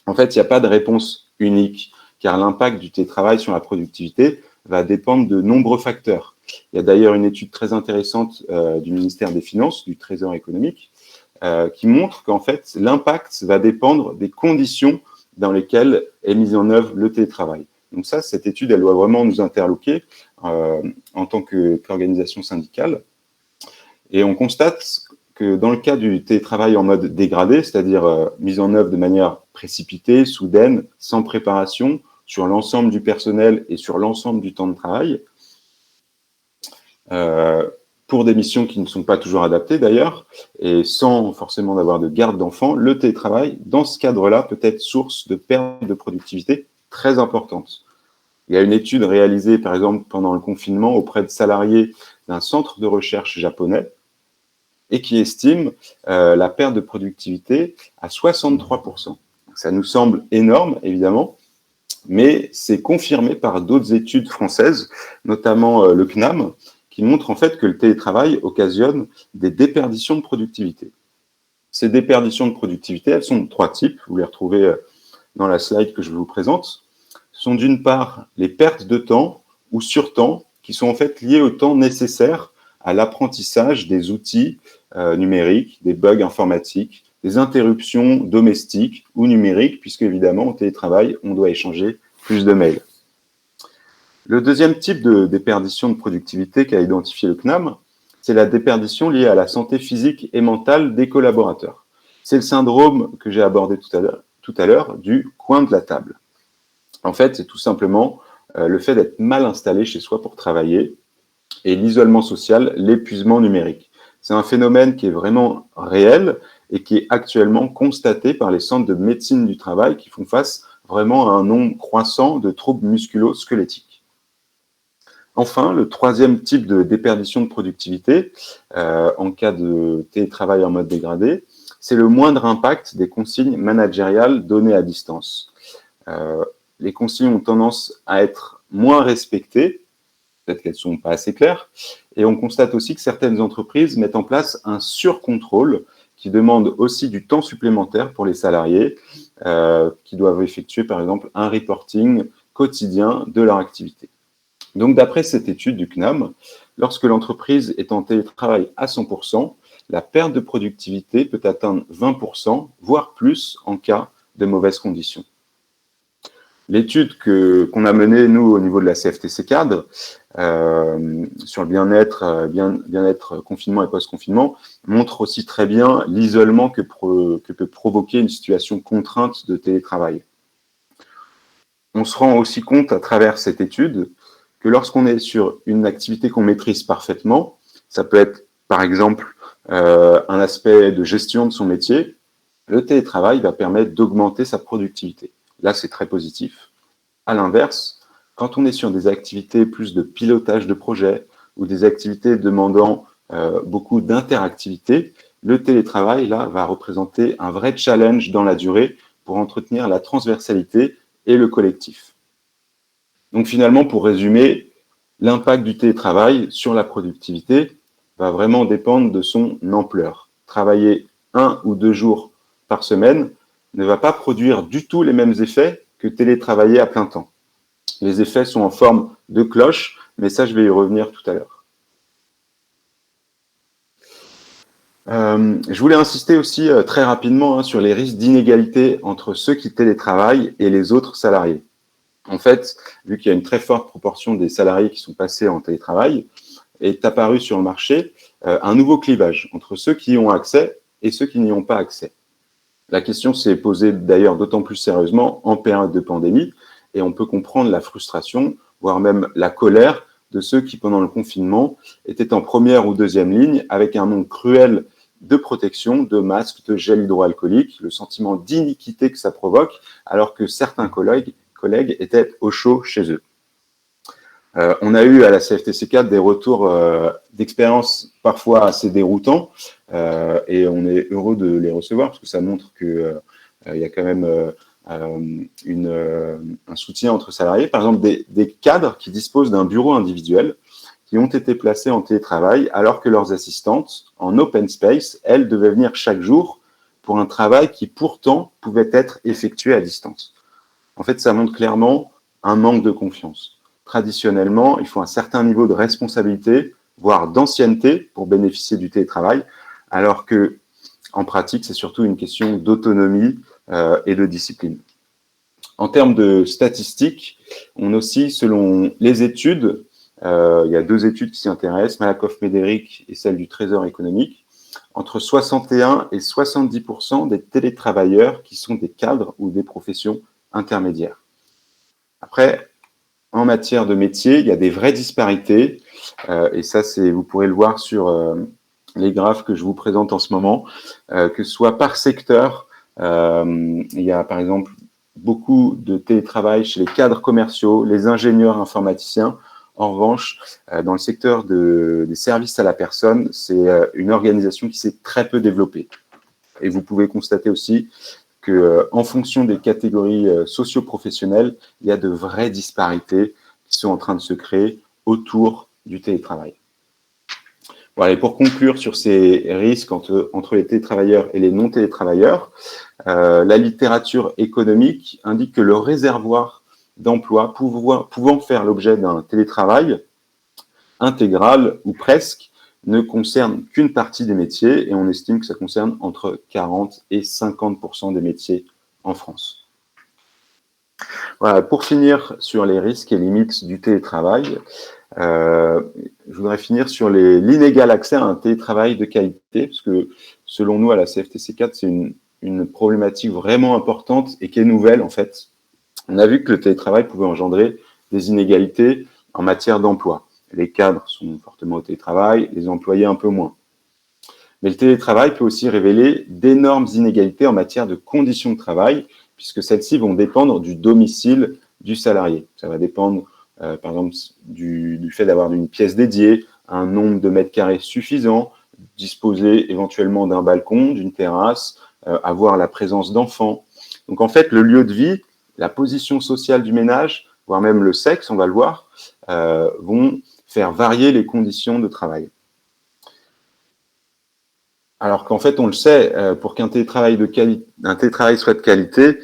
En fait, il n'y a pas de réponse unique, car l'impact du télétravail sur la productivité va dépendre de nombreux facteurs. Il y a d'ailleurs une étude très intéressante du ministère des Finances, du Trésor économique, qui montre qu'en fait, l'impact va dépendre des conditions dans lesquelles est mis en œuvre le télétravail. Donc ça, cette étude, elle doit vraiment nous interloquer en tant qu'organisation syndicale. Et on constate que dans le cas du télétravail en mode dégradé, c'est-à-dire mis en œuvre de manière précipitée, soudaine, sans préparation, sur l'ensemble du personnel et sur l'ensemble du temps de travail, pour des missions qui ne sont pas toujours adaptées d'ailleurs, et sans forcément avoir de garde d'enfants, le télétravail, dans ce cadre-là, peut être source de perte de productivité très importante. Il y a une étude réalisée, par exemple, pendant le confinement auprès de salariés d'un centre de recherche japonais et qui estime la perte de productivité à 63%. Ça nous semble énorme, évidemment, mais c'est confirmé par d'autres études françaises, notamment le CNAM, qui montre en fait que le télétravail occasionne des déperditions de productivité. Ces déperditions de productivité, elles sont de 3 types. Vous les retrouvez dans la slide que je vous présente. Ce sont d'une part les pertes de temps ou surtemps qui sont en fait liées au temps nécessaire à l'apprentissage des outils numériques, des bugs informatiques, des interruptions domestiques ou numériques, puisque évidemment, au télétravail, on doit échanger plus de mails. Le deuxième type de déperdition de productivité qu'a identifié le CNAM, c'est la déperdition liée à la santé physique et mentale des collaborateurs. C'est le syndrome que j'ai abordé tout à l'heure du coin de la table. En fait, c'est tout simplement le fait d'être mal installé chez soi pour travailler et l'isolement social, l'épuisement numérique. C'est un phénomène qui est vraiment réel et qui est actuellement constaté par les centres de médecine du travail qui font face vraiment à un nombre croissant de troubles musculo-squelettiques. Enfin, le troisième type de déperdition de productivité, en cas de télétravail en mode dégradé, c'est le moindre impact des consignes managériales données à distance. Les consignes ont tendance à être moins respectées, peut-être qu'elles ne sont pas assez claires, et on constate aussi que certaines entreprises mettent en place un surcontrôle qui demande aussi du temps supplémentaire pour les salariés qui doivent effectuer par exemple un reporting quotidien de leur activité. Donc d'après cette étude du CNAM, lorsque l'entreprise est en télétravail à 100%, la perte de productivité peut atteindre 20%, voire plus en cas de mauvaises conditions. L'étude qu'on a menée, nous, au niveau de la CFTC Cadre, sur le bien-être confinement et post-confinement, montre aussi très bien l'isolement que peut provoquer une situation contrainte de télétravail. On se rend aussi compte à travers cette étude que lorsqu'on est sur une activité qu'on maîtrise parfaitement, ça peut être par exemple un aspect de gestion de son métier, le télétravail va permettre d'augmenter sa productivité. Là, c'est très positif. À l'inverse, quand on est sur des activités plus de pilotage de projet ou des activités demandant beaucoup d'interactivité, le télétravail là, va représenter un vrai challenge dans la durée pour entretenir la transversalité et le collectif. Donc finalement, pour résumer, l'impact du télétravail sur la productivité va vraiment dépendre de son ampleur. Travailler 1 ou 2 jours par semaine ne va pas produire du tout les mêmes effets que télétravailler à plein temps. Les effets sont en forme de cloche, mais ça, je vais y revenir tout à l'heure. Je voulais insister aussi très rapidement sur les risques d'inégalité entre ceux qui télétravaillent et les autres salariés. En fait, vu qu'il y a une très forte proportion des salariés qui sont passés en télétravail, est apparu sur le marché un nouveau clivage entre ceux qui y ont accès et ceux qui n'y ont pas accès. La question s'est posée d'ailleurs d'autant plus sérieusement en période de pandémie, et on peut comprendre la frustration, voire même la colère de ceux qui, pendant le confinement, étaient en première ou deuxième ligne avec un manque cruel de protection, de masques, de gel hydroalcoolique, le sentiment d'iniquité que ça provoque, alors que certains collègues étaient au chaud chez eux. On a eu à la CFTC4 des retours d'expériences parfois assez déroutants et on est heureux de les recevoir parce que ça montre qu'il y a quand même un soutien entre salariés. Par exemple, des cadres qui disposent d'un bureau individuel qui ont été placés en télétravail alors que leurs assistantes, en open space, elles devaient venir chaque jour pour un travail qui pourtant pouvait être effectué à distance. En fait, ça montre clairement un manque de confiance. Traditionnellement, il faut un certain niveau de responsabilité, voire d'ancienneté pour bénéficier du télétravail, alors que, en pratique, c'est surtout une question d'autonomie et de discipline. En termes de statistiques, on aussi, selon les études, il y a 2 études qui s'y intéressent, Malakoff-Médéric et celle du Trésor économique, entre 61 et 70% des télétravailleurs qui sont des cadres ou des professions intermédiaires. Après, en matière de métier, il y a des vraies disparités, et ça, vous pourrez le voir sur les graphes que je vous présente en ce moment, que ce soit par secteur, il y a par exemple beaucoup de télétravail chez les cadres commerciaux, les ingénieurs informaticiens. En revanche, dans le secteur des services à la personne, c'est une organisation qui s'est très peu développée. Et vous pouvez constater aussi qu'en fonction des catégories socio-professionnelles, il y a de vraies disparités qui sont en train de se créer autour du télétravail. Voilà, et pour conclure sur ces risques entre les télétravailleurs et les non-télétravailleurs, la littérature économique indique que le réservoir d'emplois pouvant faire l'objet d'un télétravail intégral ou presque ne concerne qu'une partie des métiers et on estime que ça concerne entre 40 et 50% des métiers en France. Voilà, pour finir sur les risques et limites du télétravail, je voudrais finir sur l'inégal accès à un télétravail de qualité, parce que selon nous, à la CFTC4, c'est une problématique vraiment importante et qui est nouvelle en fait. On a vu que le télétravail pouvait engendrer des inégalités en matière d'emploi. Les cadres sont fortement au télétravail, les employés un peu moins. Mais le télétravail peut aussi révéler d'énormes inégalités en matière de conditions de travail, puisque celles-ci vont dépendre du domicile du salarié. Ça va dépendre, par exemple, du fait d'avoir une pièce dédiée, un nombre de mètres carrés suffisant, disposer éventuellement d'un balcon, d'une terrasse, avoir la présence d'enfants. Donc en fait, le lieu de vie, la position sociale du ménage, voire même le sexe, on va le voir, vont faire varier les conditions de travail. Alors qu'en fait, on le sait, pour qu'un télétravail soit de qualité,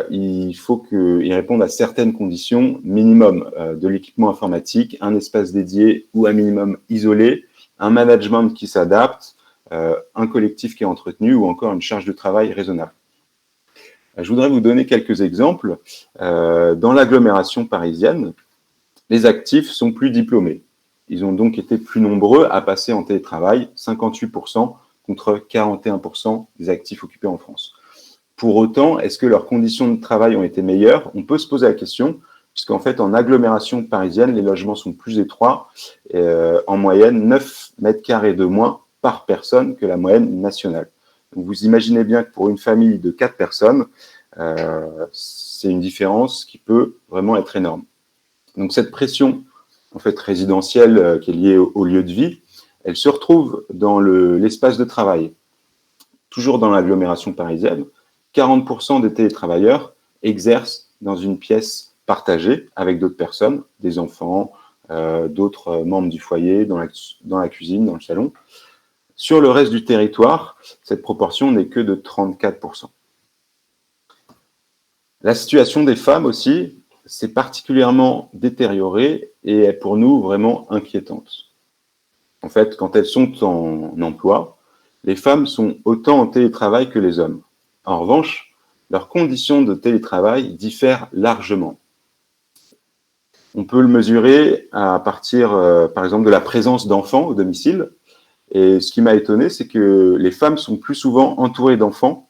il faut qu'il réponde à certaines conditions minimum de l'équipement informatique, un espace dédié ou un minimum isolé, un management qui s'adapte, un collectif qui est entretenu ou encore une charge de travail raisonnable. Je voudrais vous donner quelques exemples. Dans l'agglomération parisienne, les actifs sont plus diplômés. Ils ont donc été plus nombreux à passer en télétravail, 58% contre 41% des actifs occupés en France. Pour autant, est-ce que leurs conditions de travail ont été meilleures? On peut se poser la question, puisqu'en fait, en agglomération parisienne, les logements sont plus étroits, en moyenne 9 mètres carrés de moins par personne que la moyenne nationale. Donc, vous imaginez bien que pour une famille de 4 personnes, c'est une différence qui peut vraiment être énorme. Donc, cette pression en fait, résidentielle qui est liée au lieu de vie, elle se retrouve dans l'espace de travail. Toujours dans l'agglomération parisienne, 40% des télétravailleurs exercent dans une pièce partagée avec d'autres personnes, des enfants, d'autres membres du foyer, dans la cuisine, dans le salon. Sur le reste du territoire, cette proportion n'est que de 34%. La situation des femmes aussi s'est particulièrement détériorée et est pour nous vraiment inquiétante. En fait, quand elles sont en emploi, les femmes sont autant en télétravail que les hommes. En revanche, leurs conditions de télétravail diffèrent largement. On peut le mesurer à partir, par exemple, de la présence d'enfants au domicile. Et ce qui m'a étonné, c'est que les femmes sont plus souvent entourées d'enfants.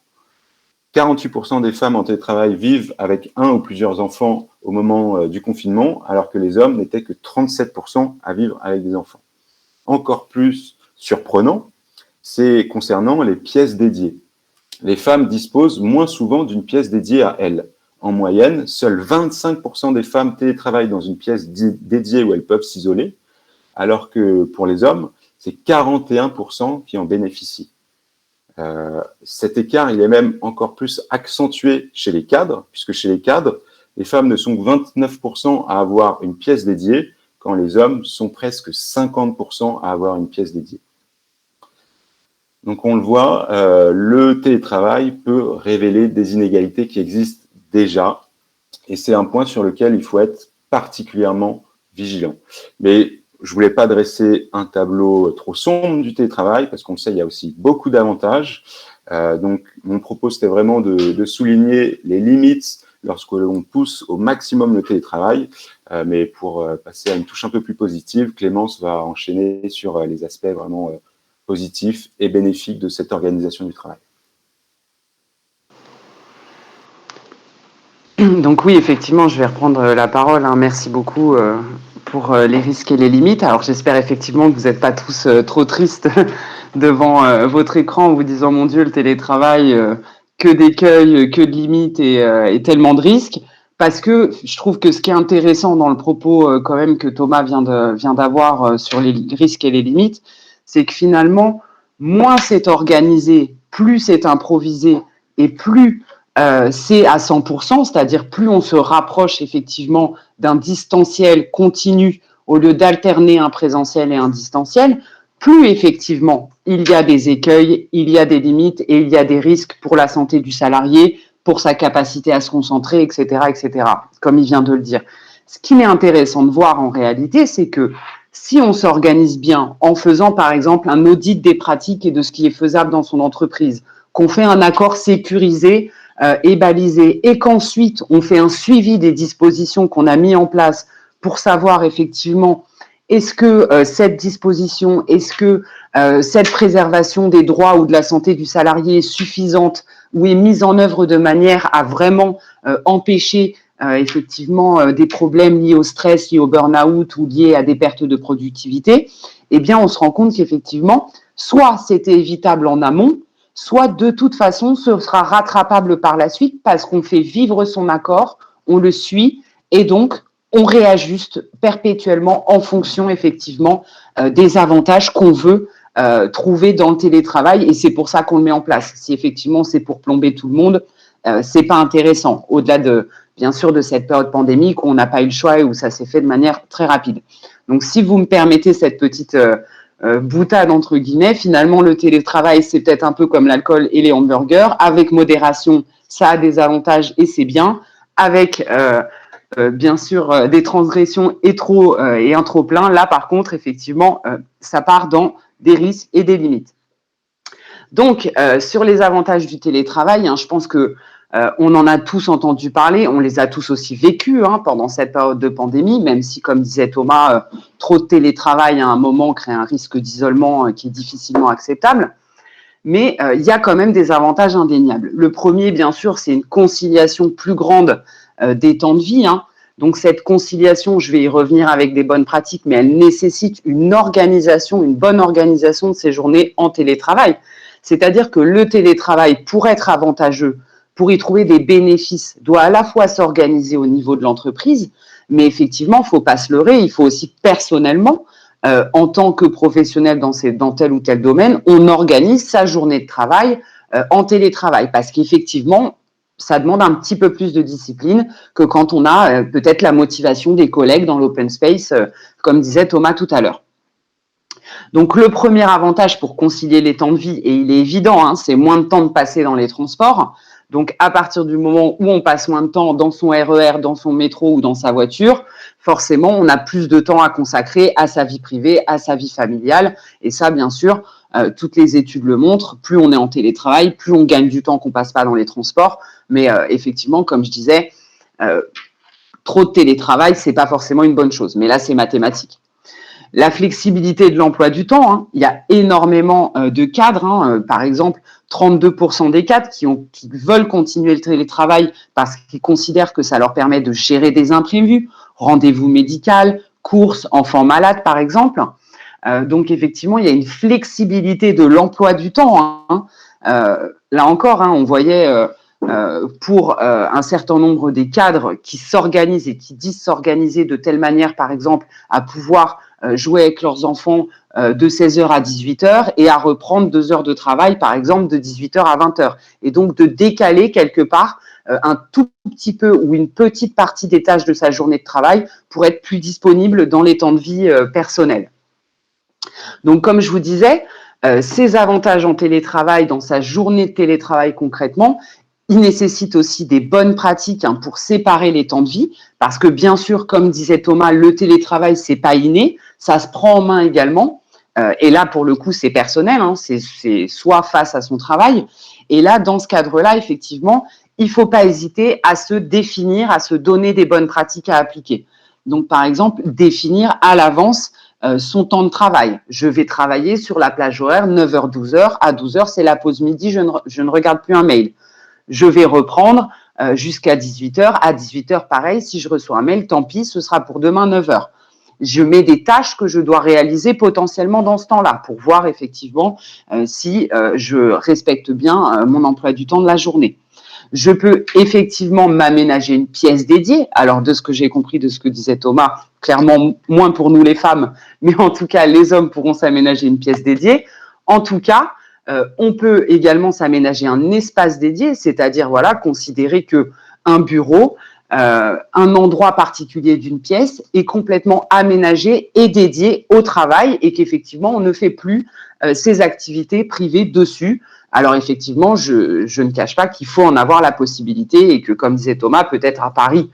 48% des femmes en télétravail vivent avec un ou plusieurs enfants au moment du confinement, alors que les hommes n'étaient que 37% à vivre avec des enfants. Encore plus surprenant, c'est concernant les pièces dédiées. Les femmes disposent moins souvent d'une pièce dédiée à elles. En moyenne, seuls 25% des femmes télétravaillent dans une pièce dédiée où elles peuvent s'isoler, alors que pour les hommes, c'est 41% qui en bénéficient. Cet écart, il est même encore plus accentué chez les cadres, puisque chez les cadres, les femmes ne sont que 29% à avoir une pièce dédiée, quand les hommes sont presque 50% à avoir une pièce dédiée. Donc on le voit, le télétravail peut révéler des inégalités qui existent déjà, et c'est un point sur lequel il faut être particulièrement vigilant. Mais je ne voulais pas dresser un tableau trop sombre du télétravail, parce qu'on le sait, il y a aussi beaucoup d'avantages. Donc mon propos, c'était vraiment de souligner les limites lorsque l'on pousse au maximum le télétravail. Mais pour passer à une touche un peu plus positive, Clémence va enchaîner sur les aspects vraiment positifs et bénéfiques de cette organisation du travail. Donc oui, effectivement, je vais reprendre la parole. Merci beaucoup pour les risques et les limites. Alors j'espère effectivement que vous n'êtes pas tous trop tristes devant votre écran en vous disant « Mon Dieu, le télétravail, que d'écueils, que de limites et tellement de risques ». Parce que je trouve que ce qui est intéressant dans le propos quand même que Thomas vient d'avoir sur les risques et les limites, c'est que finalement, moins c'est organisé, plus c'est improvisé et plus c'est à 100%, c'est-à-dire plus on se rapproche effectivement d'un distanciel continu au lieu d'alterner un présentiel et un distanciel, plus effectivement il y a des écueils, il y a des limites et il y a des risques pour la santé du salarié, pour sa capacité à se concentrer, etc., comme il vient de le dire. Ce qui est intéressant de voir en réalité, c'est que si on s'organise bien en faisant par exemple un audit des pratiques et de ce qui est faisable dans son entreprise, qu'on fait un accord sécurisé et balisé et qu'ensuite on fait un suivi des dispositions qu'on a mis en place pour savoir effectivement est-ce que cette disposition, est-ce que cette préservation des droits ou de la santé du salarié est suffisante ou est mise en œuvre de manière à vraiment empêcher effectivement des problèmes liés au stress, liés au burn-out ou liés à des pertes de productivité, eh bien on se rend compte qu'effectivement, soit c'était évitable en amont, soit de toute façon ce sera rattrapable par la suite parce qu'on fait vivre son accord, on le suit et donc on réajuste perpétuellement en fonction effectivement des avantages qu'on veut trouver dans le télétravail et c'est pour ça qu'on le met en place. Si effectivement c'est pour plomber tout le monde, c'est pas intéressant. Au-delà de bien sûr de cette période pandémique où on n'a pas eu le choix et où ça s'est fait de manière très rapide. Donc si vous me permettez cette petite boutade entre guillemets, finalement le télétravail c'est peut-être un peu comme l'alcool et les hamburgers. Avec modération, ça a des avantages et c'est bien. Avec bien sûr des transgressions et un trop plein, là par contre effectivement ça part dans des risques et des limites. Donc sur les avantages du télétravail, je pense que on en a tous entendu parler, on les a tous aussi vécus pendant cette période de pandémie, même si, comme disait Thomas, trop de télétravail à un moment crée un risque d'isolement qui est difficilement acceptable. Mais il y a quand même des avantages indéniables. Le premier, bien sûr, c'est une conciliation plus grande des temps de vie. Donc cette conciliation, je vais y revenir avec des bonnes pratiques, mais elle nécessite une bonne organisation de ces journées en télétravail. C'est-à-dire que le télétravail, pour être avantageux, pour y trouver des bénéfices, doit à la fois s'organiser au niveau de l'entreprise, mais effectivement, il ne faut pas se leurrer, il faut aussi personnellement, en tant que professionnel dans tel ou tel domaine, on organise sa journée de travail en télétravail, parce qu'effectivement, ça demande un petit peu plus de discipline que quand on a peut-être la motivation des collègues dans l'open space, comme disait Thomas tout à l'heure. Donc, le premier avantage pour concilier les temps de vie, et il est évident, c'est moins de temps de passer dans les transports. Donc, à partir du moment où on passe moins de temps dans son RER, dans son métro ou dans sa voiture, forcément, on a plus de temps à consacrer à sa vie privée, à sa vie familiale. Et ça, bien sûr, toutes les études le montrent. Plus on est en télétravail, plus on gagne du temps qu'on passe pas dans les transports. Mais effectivement, comme je disais, trop de télétravail, c'est pas forcément une bonne chose. Mais là, c'est mathématique. La flexibilité de l'emploi du temps, il y a énormément de cadres, par exemple 32% des cadres qui veulent continuer le télétravail parce qu'ils considèrent que ça leur permet de gérer des imprévus, rendez-vous médical, courses, enfants malades par exemple. Donc effectivement, il y a une flexibilité de l'emploi du temps. Là encore, on voyait pour un certain nombre des cadres qui s'organisent et qui disent s'organiser de telle manière, par exemple, à pouvoir jouer avec leurs enfants de 16h à 18h et à reprendre 2 heures de travail, par exemple, de 18h à 20h. Et donc, de décaler quelque part un tout petit peu ou une petite partie des tâches de sa journée de travail pour être plus disponible dans les temps de vie personnels. Donc, comme je vous disais, ces avantages en télétravail, dans sa journée de télétravail concrètement, il nécessite aussi des bonnes pratiques pour séparer les temps de vie, parce que bien sûr, comme disait Thomas, le télétravail, c'est pas inné, ça se prend en main également. Et là, pour le coup, c'est personnel, c'est soit face à son travail. Et là, dans ce cadre-là, effectivement, il ne faut pas hésiter à se définir, à se donner des bonnes pratiques à appliquer. Donc, par exemple, définir à l'avance son temps de travail. Je vais travailler sur la plage horaire 9h-12h. À 12h, c'est la pause midi, je ne regarde plus un mail. Je vais reprendre jusqu'à 18h. À 18h, pareil, si je reçois un mail, tant pis, ce sera pour demain 9h. Je mets des tâches que je dois réaliser potentiellement dans ce temps-là pour voir effectivement si je respecte bien mon emploi du temps de la journée. Je peux effectivement m'aménager une pièce dédiée. Alors, de ce que j'ai compris de ce que disait Thomas, clairement moins pour nous les femmes, mais en tout cas, les hommes pourront s'aménager une pièce dédiée. En tout cas, on peut également s'aménager un espace dédié, c'est-à-dire considérer qu'un bureau, un endroit particulier d'une pièce est complètement aménagé et dédié au travail et qu'effectivement, on ne fait plus ces activités privées dessus. Alors effectivement, je ne cache pas qu'il faut en avoir la possibilité et que, comme disait Thomas, peut-être à Paris,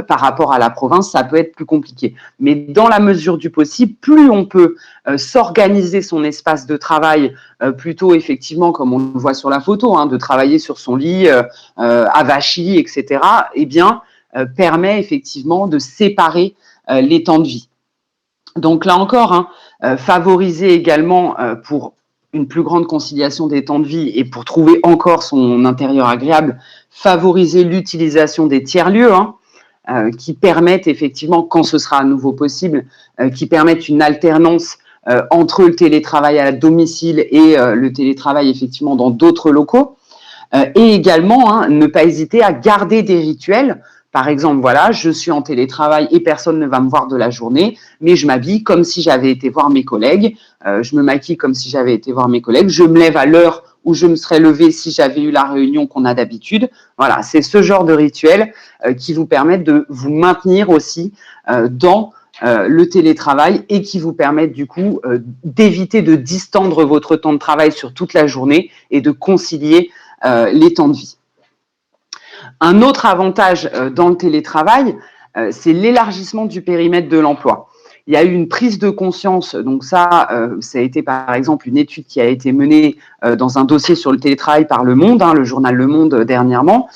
par rapport à la province, ça peut être plus compliqué. Mais dans la mesure du possible, plus on peut s'organiser son espace de travail, plutôt effectivement, comme on le voit sur la photo, hein, de travailler sur son lit, avachi, etc., eh bien, permet effectivement de séparer les temps de vie. Donc là encore, hein, favoriser également pour une plus grande conciliation des temps de vie et pour trouver encore son intérieur agréable, favoriser l'utilisation des tiers-lieux, hein, qui permettent effectivement, quand ce sera à nouveau possible, qui permettent une alternance entre le télétravail à domicile et le télétravail effectivement dans d'autres locaux. Et également, hein, ne pas hésiter à garder des rituels. Par exemple, voilà, je suis en télétravail et personne ne va me voir de la journée, mais je m'habille comme si j'avais été voir mes collègues, je me maquille comme si j'avais été voir mes collègues, je me lève à l'heure où je me serais levée si j'avais eu la réunion qu'on a d'habitude. Voilà, c'est ce genre de rituel qui vous permettent de vous maintenir aussi dans le télétravail et qui vous permettent du coup d'éviter de distendre votre temps de travail sur toute la journée et de concilier les temps de vie. Un autre avantage dans le télétravail, c'est l'élargissement du périmètre de l'emploi. Il y a eu une prise de conscience, donc ça a été par exemple une étude qui a été menée dans un dossier sur le télétravail par Le Monde, hein, le journal Le Monde dernièrement,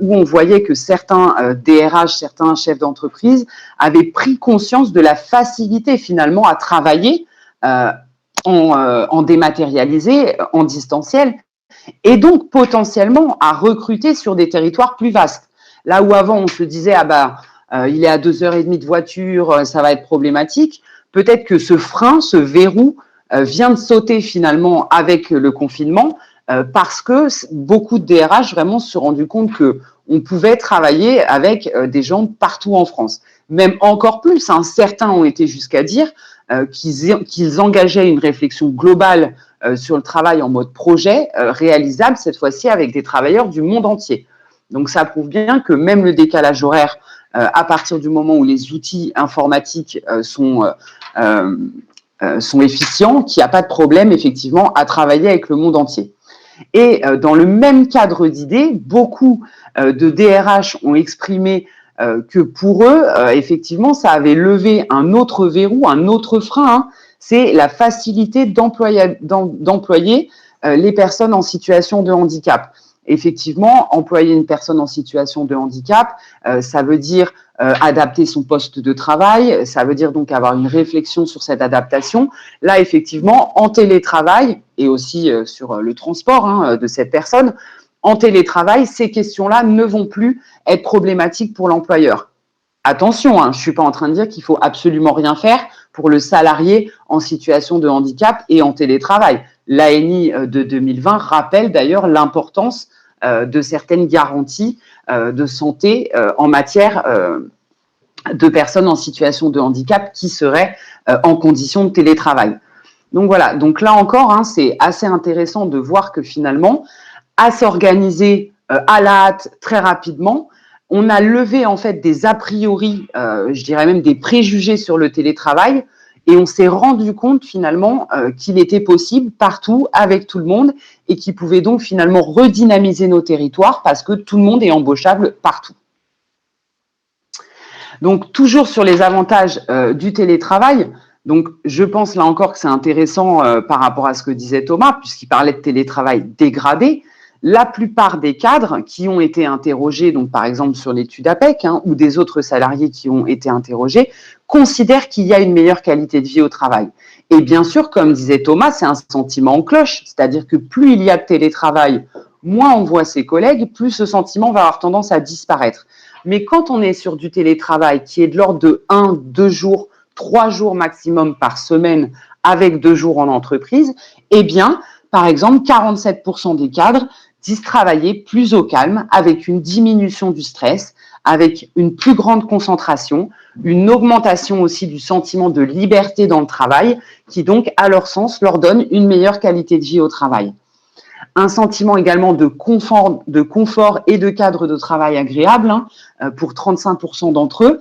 où on voyait que certains DRH, certains chefs d'entreprise avaient pris conscience de la facilité finalement à travailler en dématérialisé, en distanciel, et donc potentiellement à recruter sur des territoires plus vastes. Là où avant on se disait il est à 2h30 de voiture, ça va être problématique, peut-être que ce frein, ce verrou vient de sauter finalement avec le confinement parce que beaucoup de DRH vraiment se sont rendus compte qu'on pouvait travailler avec des gens partout en France. Même encore plus, hein, certains ont été jusqu'à dire qu'ils engageaient une réflexion globale sur le travail en mode projet, réalisable cette fois-ci avec des travailleurs du monde entier. Donc ça prouve bien que même le décalage horaire, à partir du moment où les outils informatiques sont efficients, qu'il n'y a pas de problème effectivement à travailler avec le monde entier. Et dans le même cadre d'idées, beaucoup de DRH ont exprimé que pour eux, effectivement, ça avait levé un autre verrou, un autre frein, hein, c'est la facilité d'employer les personnes en situation de handicap. Effectivement, employer une personne en situation de handicap, ça veut dire adapter son poste de travail, ça veut dire donc avoir une réflexion sur cette adaptation. Là, effectivement, en télétravail et aussi sur le transport de cette personne, en télétravail, ces questions-là ne vont plus être problématiques pour l'employeur. Attention, je ne suis pas en train de dire qu'il faut absolument rien faire pour le salarié en situation de handicap et en télétravail. L'ANI de 2020 rappelle d'ailleurs l'importance de certaines garanties de santé en matière de personnes en situation de handicap qui seraient en condition de télétravail. Donc voilà, donc là encore, c'est assez intéressant de voir que finalement, à s'organiser à la hâte très rapidement, on a levé en fait des a priori, je dirais même des préjugés sur le télétravail, et on s'est rendu compte finalement qu'il était possible partout, avec tout le monde, et qu'il pouvait donc finalement redynamiser nos territoires parce que tout le monde est embauchable partout. Donc toujours sur les avantages du télétravail, donc je pense là encore que c'est intéressant par rapport à ce que disait Thomas, puisqu'il parlait de télétravail dégradé. La plupart des cadres qui ont été interrogés, donc par exemple sur l'étude APEC ou des autres salariés qui ont été interrogés, considèrent qu'il y a une meilleure qualité de vie au travail. Et bien sûr, comme disait Thomas, c'est un sentiment en cloche, c'est-à-dire que plus il y a de télétravail, moins on voit ses collègues, plus ce sentiment va avoir tendance à disparaître. Mais quand on est sur du télétravail qui est de l'ordre de 1, 2 jours, 3 jours maximum par semaine avec 2 jours en entreprise, eh bien, par exemple, 47% des cadres disent travailler plus au calme, avec une diminution du stress, avec une plus grande concentration, une augmentation aussi du sentiment de liberté dans le travail, qui donc, à leur sens, leur donne une meilleure qualité de vie au travail. Un sentiment également de confort et de cadre de travail agréable pour 35% d'entre eux.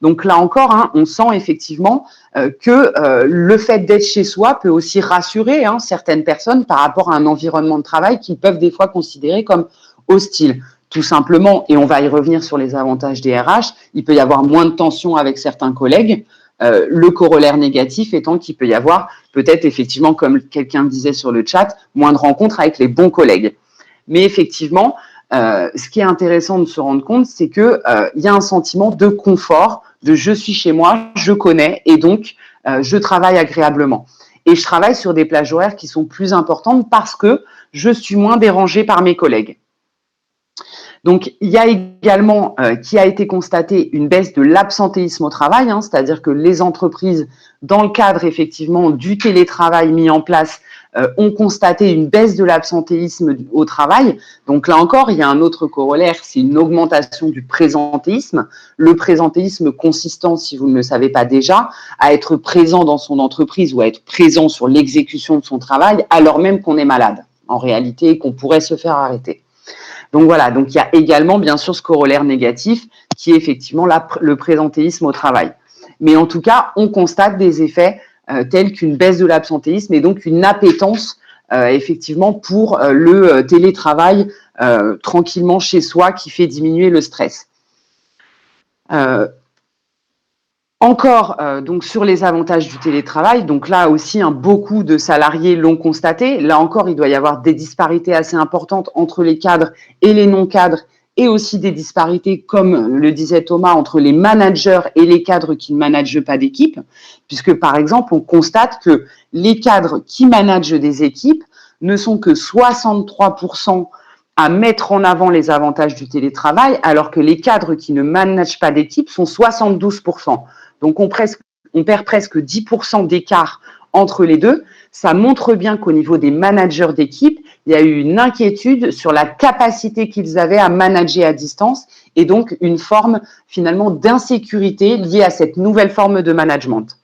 Donc là encore, on sent effectivement que le fait d'être chez soi peut aussi rassurer certaines personnes par rapport à un environnement de travail qu'ils peuvent des fois considérer comme hostile. Tout simplement, et on va y revenir sur les avantages des RH, il peut y avoir moins de tension avec certains collègues. Le corollaire négatif étant qu'il peut y avoir peut-être effectivement, comme quelqu'un disait sur le chat, moins de rencontres avec les bons collègues. Mais effectivement, ce qui est intéressant de se rendre compte, c'est qu'il y a un sentiment de confort, de je suis chez moi, je connais et donc je travaille agréablement. Et je travaille sur des plages horaires qui sont plus importantes parce que je suis moins dérangée par mes collègues. Donc, il y a également, qui a été constaté, une baisse de l'absentéisme au travail, c'est-à-dire que les entreprises, dans le cadre effectivement du télétravail mis en place, ont constaté une baisse de l'absentéisme au travail. Donc là encore, il y a un autre corollaire, c'est une augmentation du présentéisme. Le présentéisme consistant, si vous ne le savez pas déjà, à être présent dans son entreprise ou à être présent sur l'exécution de son travail alors même qu'on est malade, en réalité, et qu'on pourrait se faire arrêter. Donc voilà, donc il y a également bien sûr ce corollaire négatif qui est effectivement le présentéisme au travail. Mais en tout cas, on constate des effets tels qu'une baisse de l'absentéisme et donc une appétence effectivement pour le télétravail tranquillement chez soi qui fait diminuer le stress. Encore donc sur les avantages du télétravail, donc là aussi beaucoup de salariés l'ont constaté. Là encore, il doit y avoir des disparités assez importantes entre les cadres et les non-cadres et aussi des disparités, comme le disait Thomas, entre les managers et les cadres qui ne managent pas d'équipe, puisque par exemple, on constate que les cadres qui managent des équipes ne sont que 63% à mettre en avant les avantages du télétravail, alors que les cadres qui ne managent pas d'équipe sont 72%. Donc, on perd presque 10% d'écart entre les deux. Ça montre bien qu'au niveau des managers d'équipe, il y a eu une inquiétude sur la capacité qu'ils avaient à manager à distance et donc une forme finalement d'insécurité liée à cette nouvelle forme de management.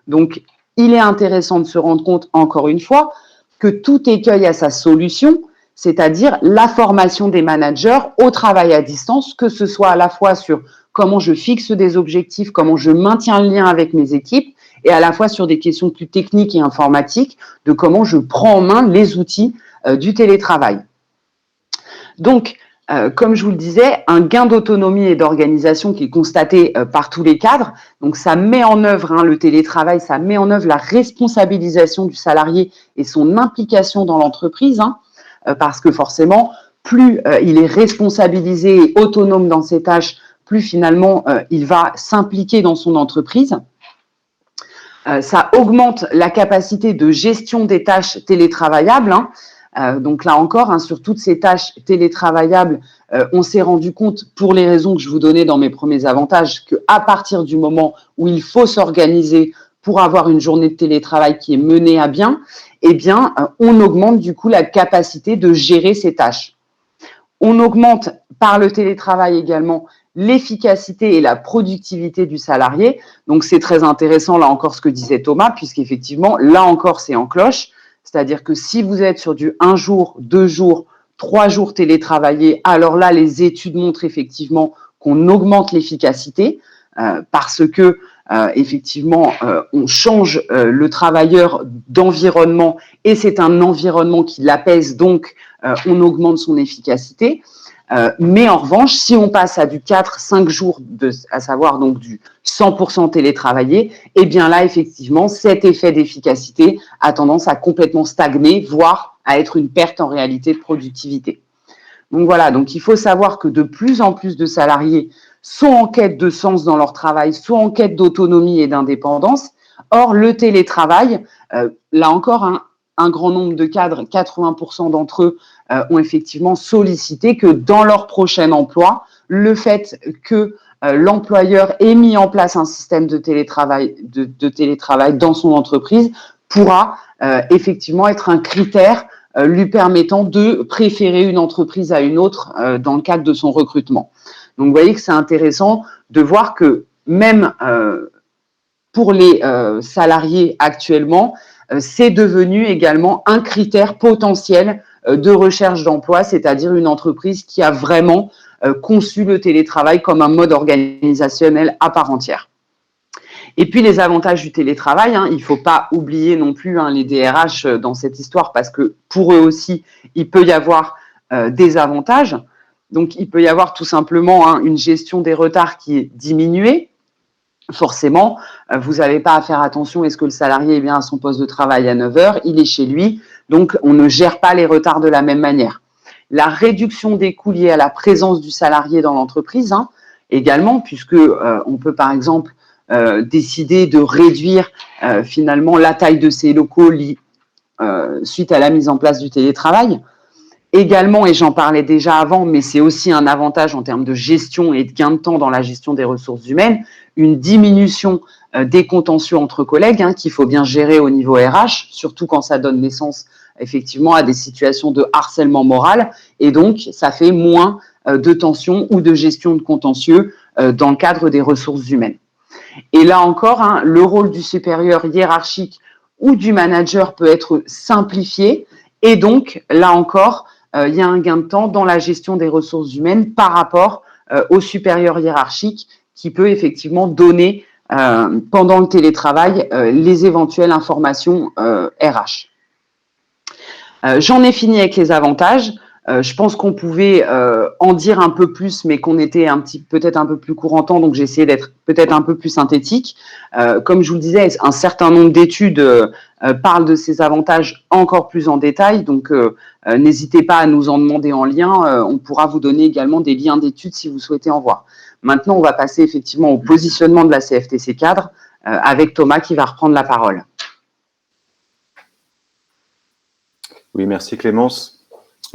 Donc, il est intéressant de se rendre compte, encore une fois, que tout écueil a sa solution, c'est-à-dire la formation des managers au travail à distance, que ce soit à la fois sur comment je fixe des objectifs, comment je maintiens le lien avec mes équipes, et à la fois sur des questions plus techniques et informatiques, de comment je prends en main les outils du télétravail. Donc, comme je vous le disais, un gain d'autonomie et d'organisation qui est constaté par tous les cadres. Donc, ça met en œuvre le télétravail, ça met en œuvre la responsabilisation du salarié et son implication dans l'entreprise, parce que forcément, plus il est responsabilisé et autonome dans ses tâches, plus finalement il va s'impliquer dans son entreprise. Ça augmente la capacité de gestion des tâches télétravaillables. Donc là encore, sur toutes ces tâches télétravaillables, on s'est rendu compte, pour les raisons que je vous donnais dans mes premiers avantages, qu'à partir du moment où il faut s'organiser pour avoir une journée de télétravail qui est menée à bien, eh bien, on augmente du coup la capacité de gérer ces tâches. On augmente par le télétravail également l'efficacité et la productivité du salarié. Donc, c'est très intéressant, là encore, ce que disait Thomas, puisqu'effectivement, là encore, c'est en cloche. C'est-à-dire que si vous êtes sur du 1 jour, 2 jours, 3 jours télétravaillés, alors là, les études montrent effectivement qu'on augmente l'efficacité parce que effectivement, on change le travailleur d'environnement et c'est un environnement qui l'apaise, donc on augmente son efficacité. Mais en revanche, si on passe à du 4-5 jours, à savoir donc du 100% télétravaillé, eh bien là, effectivement, cet effet d'efficacité a tendance à complètement stagner, voire à être une perte en réalité de productivité. Donc voilà, donc il faut savoir que de plus en plus de salariés sont en quête de sens dans leur travail, sont en quête d'autonomie et d'indépendance. Or, le télétravail, là encore, un grand nombre de cadres, 80% d'entre eux, ont effectivement sollicité que dans leur prochain emploi, le fait que l'employeur ait mis en place un système de télétravail, de télétravail dans son entreprise pourra effectivement être un critère lui permettant de préférer une entreprise à une autre dans le cadre de son recrutement. Donc, vous voyez que c'est intéressant de voir que même pour les salariés actuellement, c'est devenu également un critère potentiel de recherche d'emploi, c'est-à-dire une entreprise qui a vraiment conçu le télétravail comme un mode organisationnel à part entière. Et puis les avantages du télétravail, il ne faut pas oublier non plus les DRH dans cette histoire parce que pour eux aussi, il peut y avoir des avantages. Donc il peut y avoir tout simplement une gestion des retards qui est diminuée. Forcément, vous n'avez pas à faire attention, est-ce que le salarié est bien à son poste de travail à 9 heures, il est chez lui, donc on ne gère pas les retards de la même manière. La réduction des coûts liés à la présence du salarié dans l'entreprise, également, puisque on peut par exemple décider de réduire finalement la taille de ces locaux suite à la mise en place du télétravail. Également, et j'en parlais déjà avant, mais c'est aussi un avantage en termes de gestion et de gain de temps dans la gestion des ressources humaines, une diminution des contentieux entre collègues qu'il faut bien gérer au niveau RH, surtout quand ça donne naissance effectivement à des situations de harcèlement moral, et donc ça fait moins de tensions ou de gestion de contentieux dans le cadre des ressources humaines. Et là encore, le rôle du supérieur hiérarchique ou du manager peut être simplifié, et donc là encore, il y a un gain de temps dans la gestion des ressources humaines par rapport au supérieur hiérarchique qui peut effectivement donner pendant le télétravail les éventuelles informations RH. J'en ai fini avec les avantages. Je pense qu'on pouvait en dire un peu plus, mais qu'on était peut-être un peu plus court en temps, donc j'ai essayé d'être peut-être un peu plus synthétique. Comme je vous le disais, un certain nombre d'études parlent de ces avantages encore plus en détail, donc n'hésitez pas à nous en demander en lien. On pourra vous donner également des liens d'études si vous souhaitez en voir. Maintenant, on va passer effectivement au positionnement de la CFTC cadre avec Thomas qui va reprendre la parole. Oui, merci Clémence.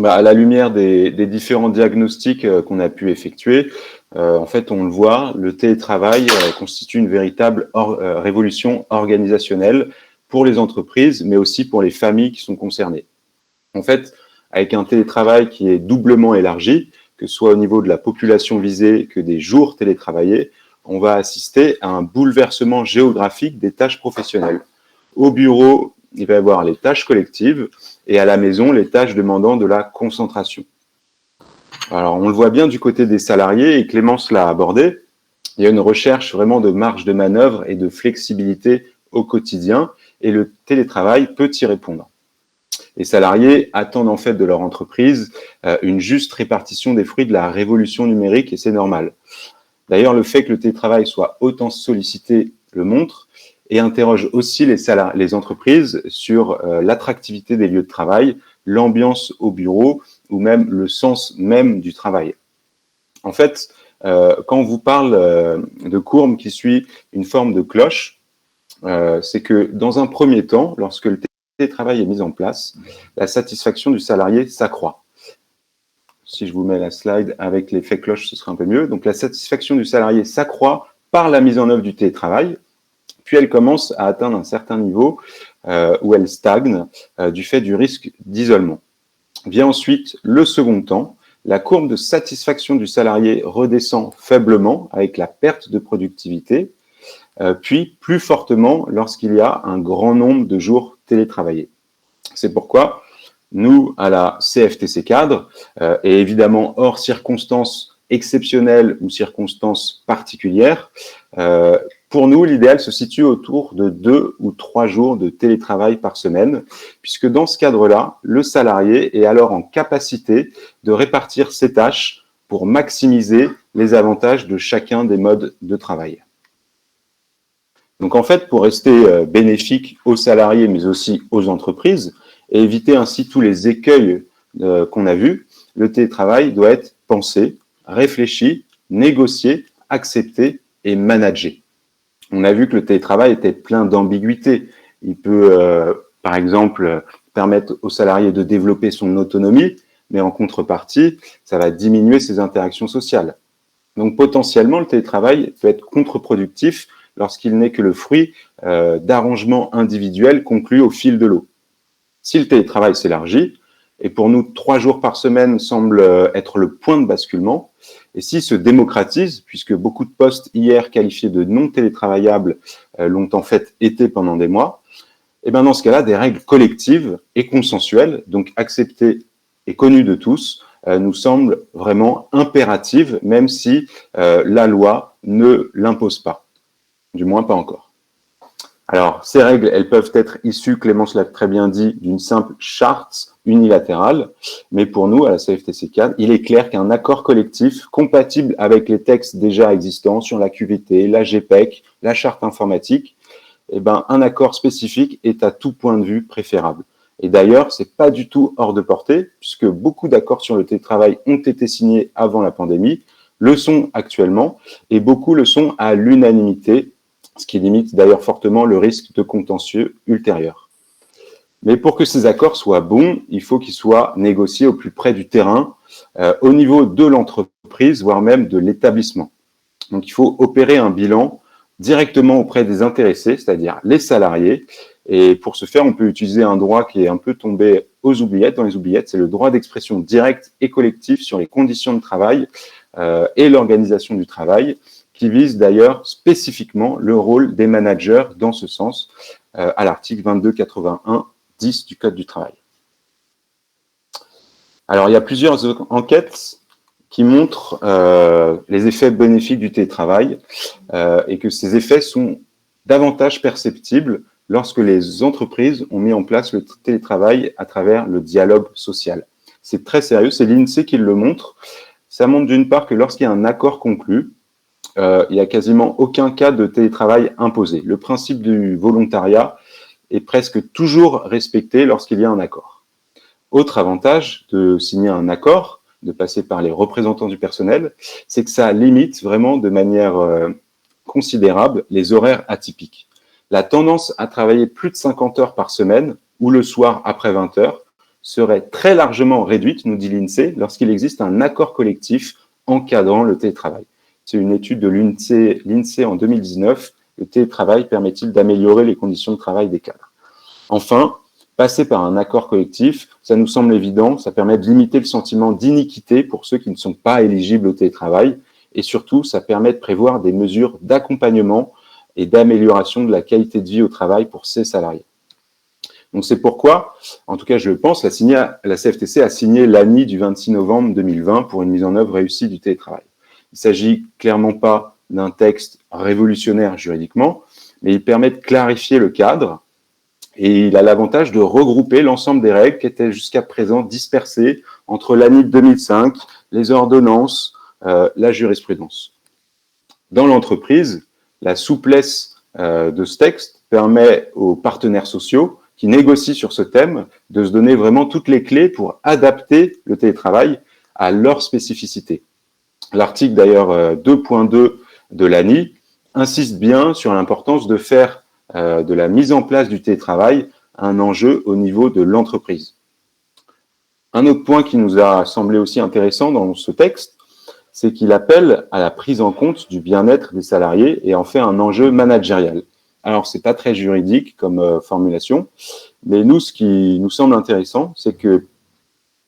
À la lumière des différents diagnostics qu'on a pu effectuer, en fait, on le voit, le télétravail constitue une véritable révolution organisationnelle pour les entreprises, mais aussi pour les familles qui sont concernées. En fait, avec un télétravail qui est doublement élargi, que ce soit au niveau de la population visée que des jours télétravaillés, on va assister à un bouleversement géographique des tâches professionnelles. Au bureau, il va y avoir les tâches collectives et à la maison, les tâches demandant de la concentration. Alors, on le voit bien du côté des salariés, et Clémence l'a abordé, il y a une recherche vraiment de marge de manœuvre et de flexibilité au quotidien, et le télétravail peut y répondre. Les salariés attendent en fait de leur entreprise une juste répartition des fruits de la révolution numérique, et c'est normal. D'ailleurs, le fait que le télétravail soit autant sollicité le montre, et interroge aussi les entreprises sur l'attractivité des lieux de travail, l'ambiance au bureau ou même le sens même du travail. En fait, quand on vous parle de courbe qui suit une forme de cloche, c'est que dans un premier temps, lorsque le télétravail est mis en place, la satisfaction du salarié s'accroît. Si je vous mets la slide avec l'effet cloche, ce sera un peu mieux. Donc la satisfaction du salarié s'accroît par la mise en œuvre du télétravail, puis elle commence à atteindre un certain niveau où elle stagne du fait du risque d'isolement. Vient ensuite le second temps, la courbe de satisfaction du salarié redescend faiblement avec la perte de productivité, puis plus fortement lorsqu'il y a un grand nombre de jours télétravaillés. C'est pourquoi nous, à la CFTC cadre, et évidemment hors circonstances exceptionnelles ou circonstances particulières, pour nous, l'idéal se situe autour de 2 ou 3 jours de télétravail par semaine, puisque dans ce cadre-là, le salarié est alors en capacité de répartir ses tâches pour maximiser les avantages de chacun des modes de travail. Donc en fait, pour rester bénéfique aux salariés, mais aussi aux entreprises, et éviter ainsi tous les écueils qu'on a vus, le télétravail doit être pensé, réfléchi, négocié, accepté et managé. On a vu que le télétravail était plein d'ambiguïtés. Il peut, par exemple, permettre aux salariés de développer son autonomie, mais en contrepartie, ça va diminuer ses interactions sociales. Donc potentiellement, le télétravail peut être contre-productif lorsqu'il n'est que le fruit d'arrangements individuels conclus au fil de l'eau. Si le télétravail s'élargit, et pour nous, 3 jours par semaine semble être le point de basculement, et s'il se démocratise, puisque beaucoup de postes hier qualifiés de non télétravaillables l'ont en fait été pendant des mois, et bien dans ce cas-là, des règles collectives et consensuelles, donc acceptées et connue de tous, nous semble vraiment impérative, même si la loi ne l'impose pas, du moins pas encore. Alors, ces règles, elles peuvent être issues, Clémence l'a très bien dit, d'une simple charte unilatérale, mais pour nous, à la CFTC CAD, il est clair qu'un accord collectif compatible avec les textes déjà existants sur la QVT, la GPEC, la charte informatique, eh ben, un accord spécifique est à tout point de vue préférable. Et d'ailleurs, c'est pas du tout hors de portée, puisque beaucoup d'accords sur le télétravail ont été signés avant la pandémie, le sont actuellement, et beaucoup le sont à l'unanimité, ce qui limite d'ailleurs fortement le risque de contentieux ultérieur. Mais pour que ces accords soient bons, il faut qu'ils soient négociés au plus près du terrain, au niveau de l'entreprise, voire même de l'établissement. Donc il faut opérer un bilan directement auprès des intéressés, c'est-à-dire les salariés. Et pour ce faire, on peut utiliser un droit qui est un peu tombé aux oubliettes, dans les oubliettes, c'est le droit d'expression directe et collective sur les conditions de travail et l'organisation du travail, qui vise d'ailleurs spécifiquement le rôle des managers dans ce sens, à l'article 2281-10 du Code du travail. Alors, il y a plusieurs enquêtes qui montrent les effets bénéfiques du télétravail et que ces effets sont davantage perceptibles lorsque les entreprises ont mis en place le télétravail à travers le dialogue social. C'est très sérieux, c'est l'INSEE qui le montre. Ça montre d'une part que lorsqu'il y a un accord conclu, il n'y a quasiment aucun cas de télétravail imposé. Le principe du volontariat est presque toujours respecté lorsqu'il y a un accord. Autre avantage de signer un accord, de passer par les représentants du personnel, c'est que ça limite vraiment de manière considérable les horaires atypiques. La tendance à travailler plus de 50 heures par semaine ou le soir après 20 heures serait très largement réduite, nous dit l'INSEE, lorsqu'il existe un accord collectif encadrant le télétravail. C'est une étude de l'INSEE en 2019. Le télétravail permet-il d'améliorer les conditions de travail des cadres? Enfin, passer par un accord collectif, ça nous semble évident, ça permet de limiter le sentiment d'iniquité pour ceux qui ne sont pas éligibles au télétravail et surtout, ça permet de prévoir des mesures d'accompagnement et d'amélioration de la qualité de vie au travail pour ces salariés. Donc c'est pourquoi, en tout cas je le pense, la CFTC a signé l'ANI du 26 novembre 2020 pour une mise en œuvre réussie du télétravail. Il ne s'agit clairement pas d'un texte révolutionnaire juridiquement, mais il permet de clarifier le cadre et il a l'avantage de regrouper l'ensemble des règles qui étaient jusqu'à présent dispersées entre l'ANI de 2005, les ordonnances, la jurisprudence. Dans l'entreprise, la souplesse de ce texte permet aux partenaires sociaux qui négocient sur ce thème de se donner vraiment toutes les clés pour adapter le télétravail à leur spécificité. L'article d'ailleurs 2.2 de l'ANI insiste bien sur l'importance de faire de la mise en place du télétravail un enjeu au niveau de l'entreprise. Un autre point qui nous a semblé aussi intéressant dans ce texte, c'est qu'il appelle à la prise en compte du bien-être des salariés et en fait un enjeu managérial. Alors, c'est pas très juridique comme formulation, mais nous, ce qui nous semble intéressant, c'est que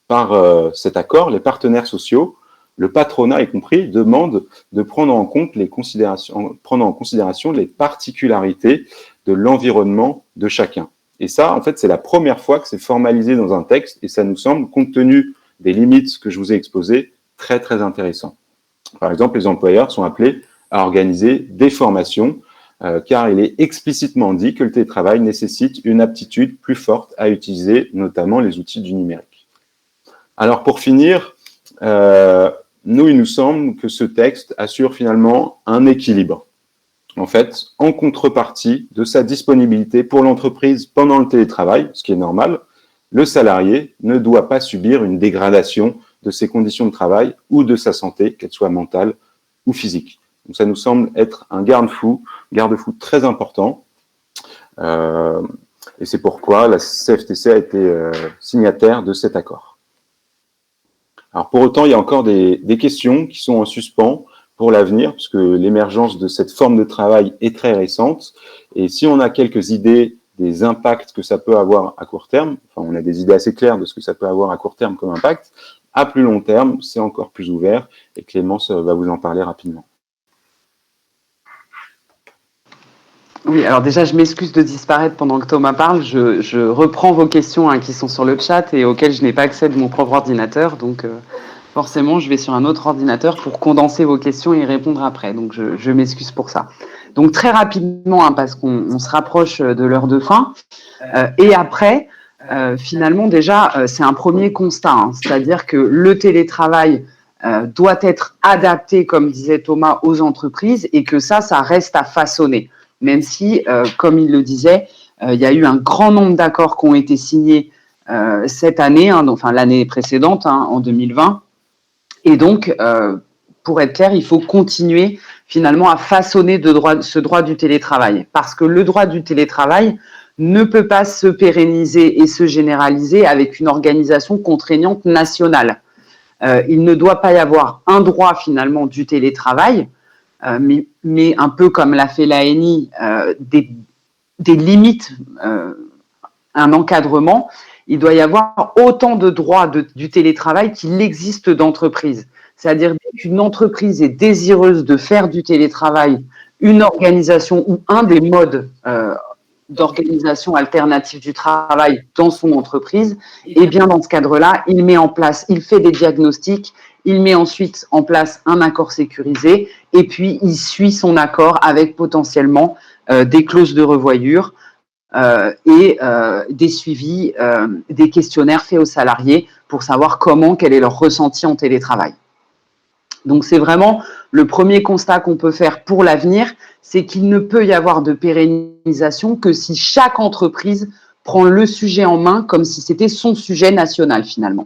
par cet accord, les partenaires sociaux, le patronat y compris, demandent de prendre en considération les particularités de l'environnement de chacun. Et ça, en fait, c'est la première fois que c'est formalisé dans un texte et ça nous semble, compte tenu des limites que je vous ai exposées, très, très intéressant. Par exemple, les employeurs sont appelés à organiser des formations car il est explicitement dit que le télétravail nécessite une aptitude plus forte à utiliser notamment les outils du numérique. Alors, pour finir, nous, il nous semble que ce texte assure finalement un équilibre. En fait, en contrepartie de sa disponibilité pour l'entreprise pendant le télétravail, ce qui est normal, le salarié ne doit pas subir une dégradation de ses conditions de travail ou de sa santé, qu'elle soit mentale ou physique. Donc ça nous semble être un garde-fou très important. Et c'est pourquoi la CFTC a été signataire de cet accord. Alors pour autant, il y a encore des questions qui sont en suspens pour l'avenir, puisque l'émergence de cette forme de travail est très récente. Et si on a quelques idées des impacts que ça peut avoir à court terme, enfin on a des idées assez claires de ce que ça peut avoir à court terme comme impact, à plus long terme, c'est encore plus ouvert, et Clémence va vous en parler rapidement. Oui, alors déjà, je m'excuse de disparaître pendant que Thomas parle. Je reprends vos questions qui sont sur le chat et auxquelles je n'ai pas accès de mon propre ordinateur. Donc, forcément, je vais sur un autre ordinateur pour condenser vos questions et y répondre après. Donc, je m'excuse pour ça. Donc, très rapidement, parce qu'on se rapproche de l'heure de fin. Et après, finalement, déjà, c'est un premier constat. C'est-à-dire que le télétravail doit être adapté, comme disait Thomas, aux entreprises et que ça reste à façonner. Même si, comme il le disait, il y a eu un grand nombre d'accords qui ont été signés cette année, enfin l'année précédente, en 2020. Et donc, pour être clair, il faut continuer finalement à façonner ce droit du télétravail. Parce que le droit du télétravail ne peut pas se pérenniser et se généraliser avec une organisation contraignante nationale. Il ne doit pas y avoir un droit finalement du télétravail, mais un peu comme l'a fait l'ANI, des limites, un encadrement. Il doit y avoir autant de droits du télétravail qu'il existe d'entreprises. C'est-à-dire qu'une entreprise est désireuse de faire du télétravail une organisation ou un des modes d'organisation alternative du travail dans son entreprise, et bien dans ce cadre-là, il fait des diagnostics, il met ensuite en place un accord sécurisé, et puis il suit son accord avec potentiellement des clauses de revoyure et des suivis, des questionnaires faits aux salariés pour savoir quel est leur ressenti en télétravail. Donc, c'est vraiment le premier constat qu'on peut faire pour l'avenir, c'est qu'il ne peut y avoir de pérennisation que si chaque entreprise prend le sujet en main comme si c'était son sujet national, finalement.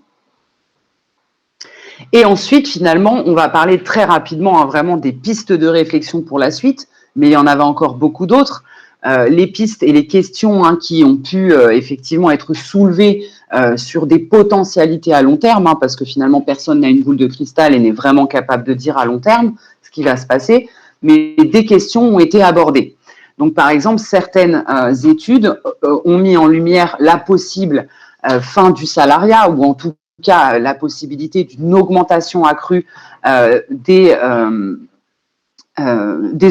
Et ensuite, finalement, on va parler très rapidement vraiment des pistes de réflexion pour la suite, mais il y en avait encore beaucoup d'autres. Les pistes et les questions qui ont pu effectivement être soulevées sur des potentialités à long terme, parce que finalement, personne n'a une boule de cristal et n'est vraiment capable de dire à long terme ce qui va se passer, mais des questions ont été abordées. Donc, par exemple, certaines études ont mis en lumière la possible fin du salariat, ou en tout cas la possibilité d'une augmentation accrue des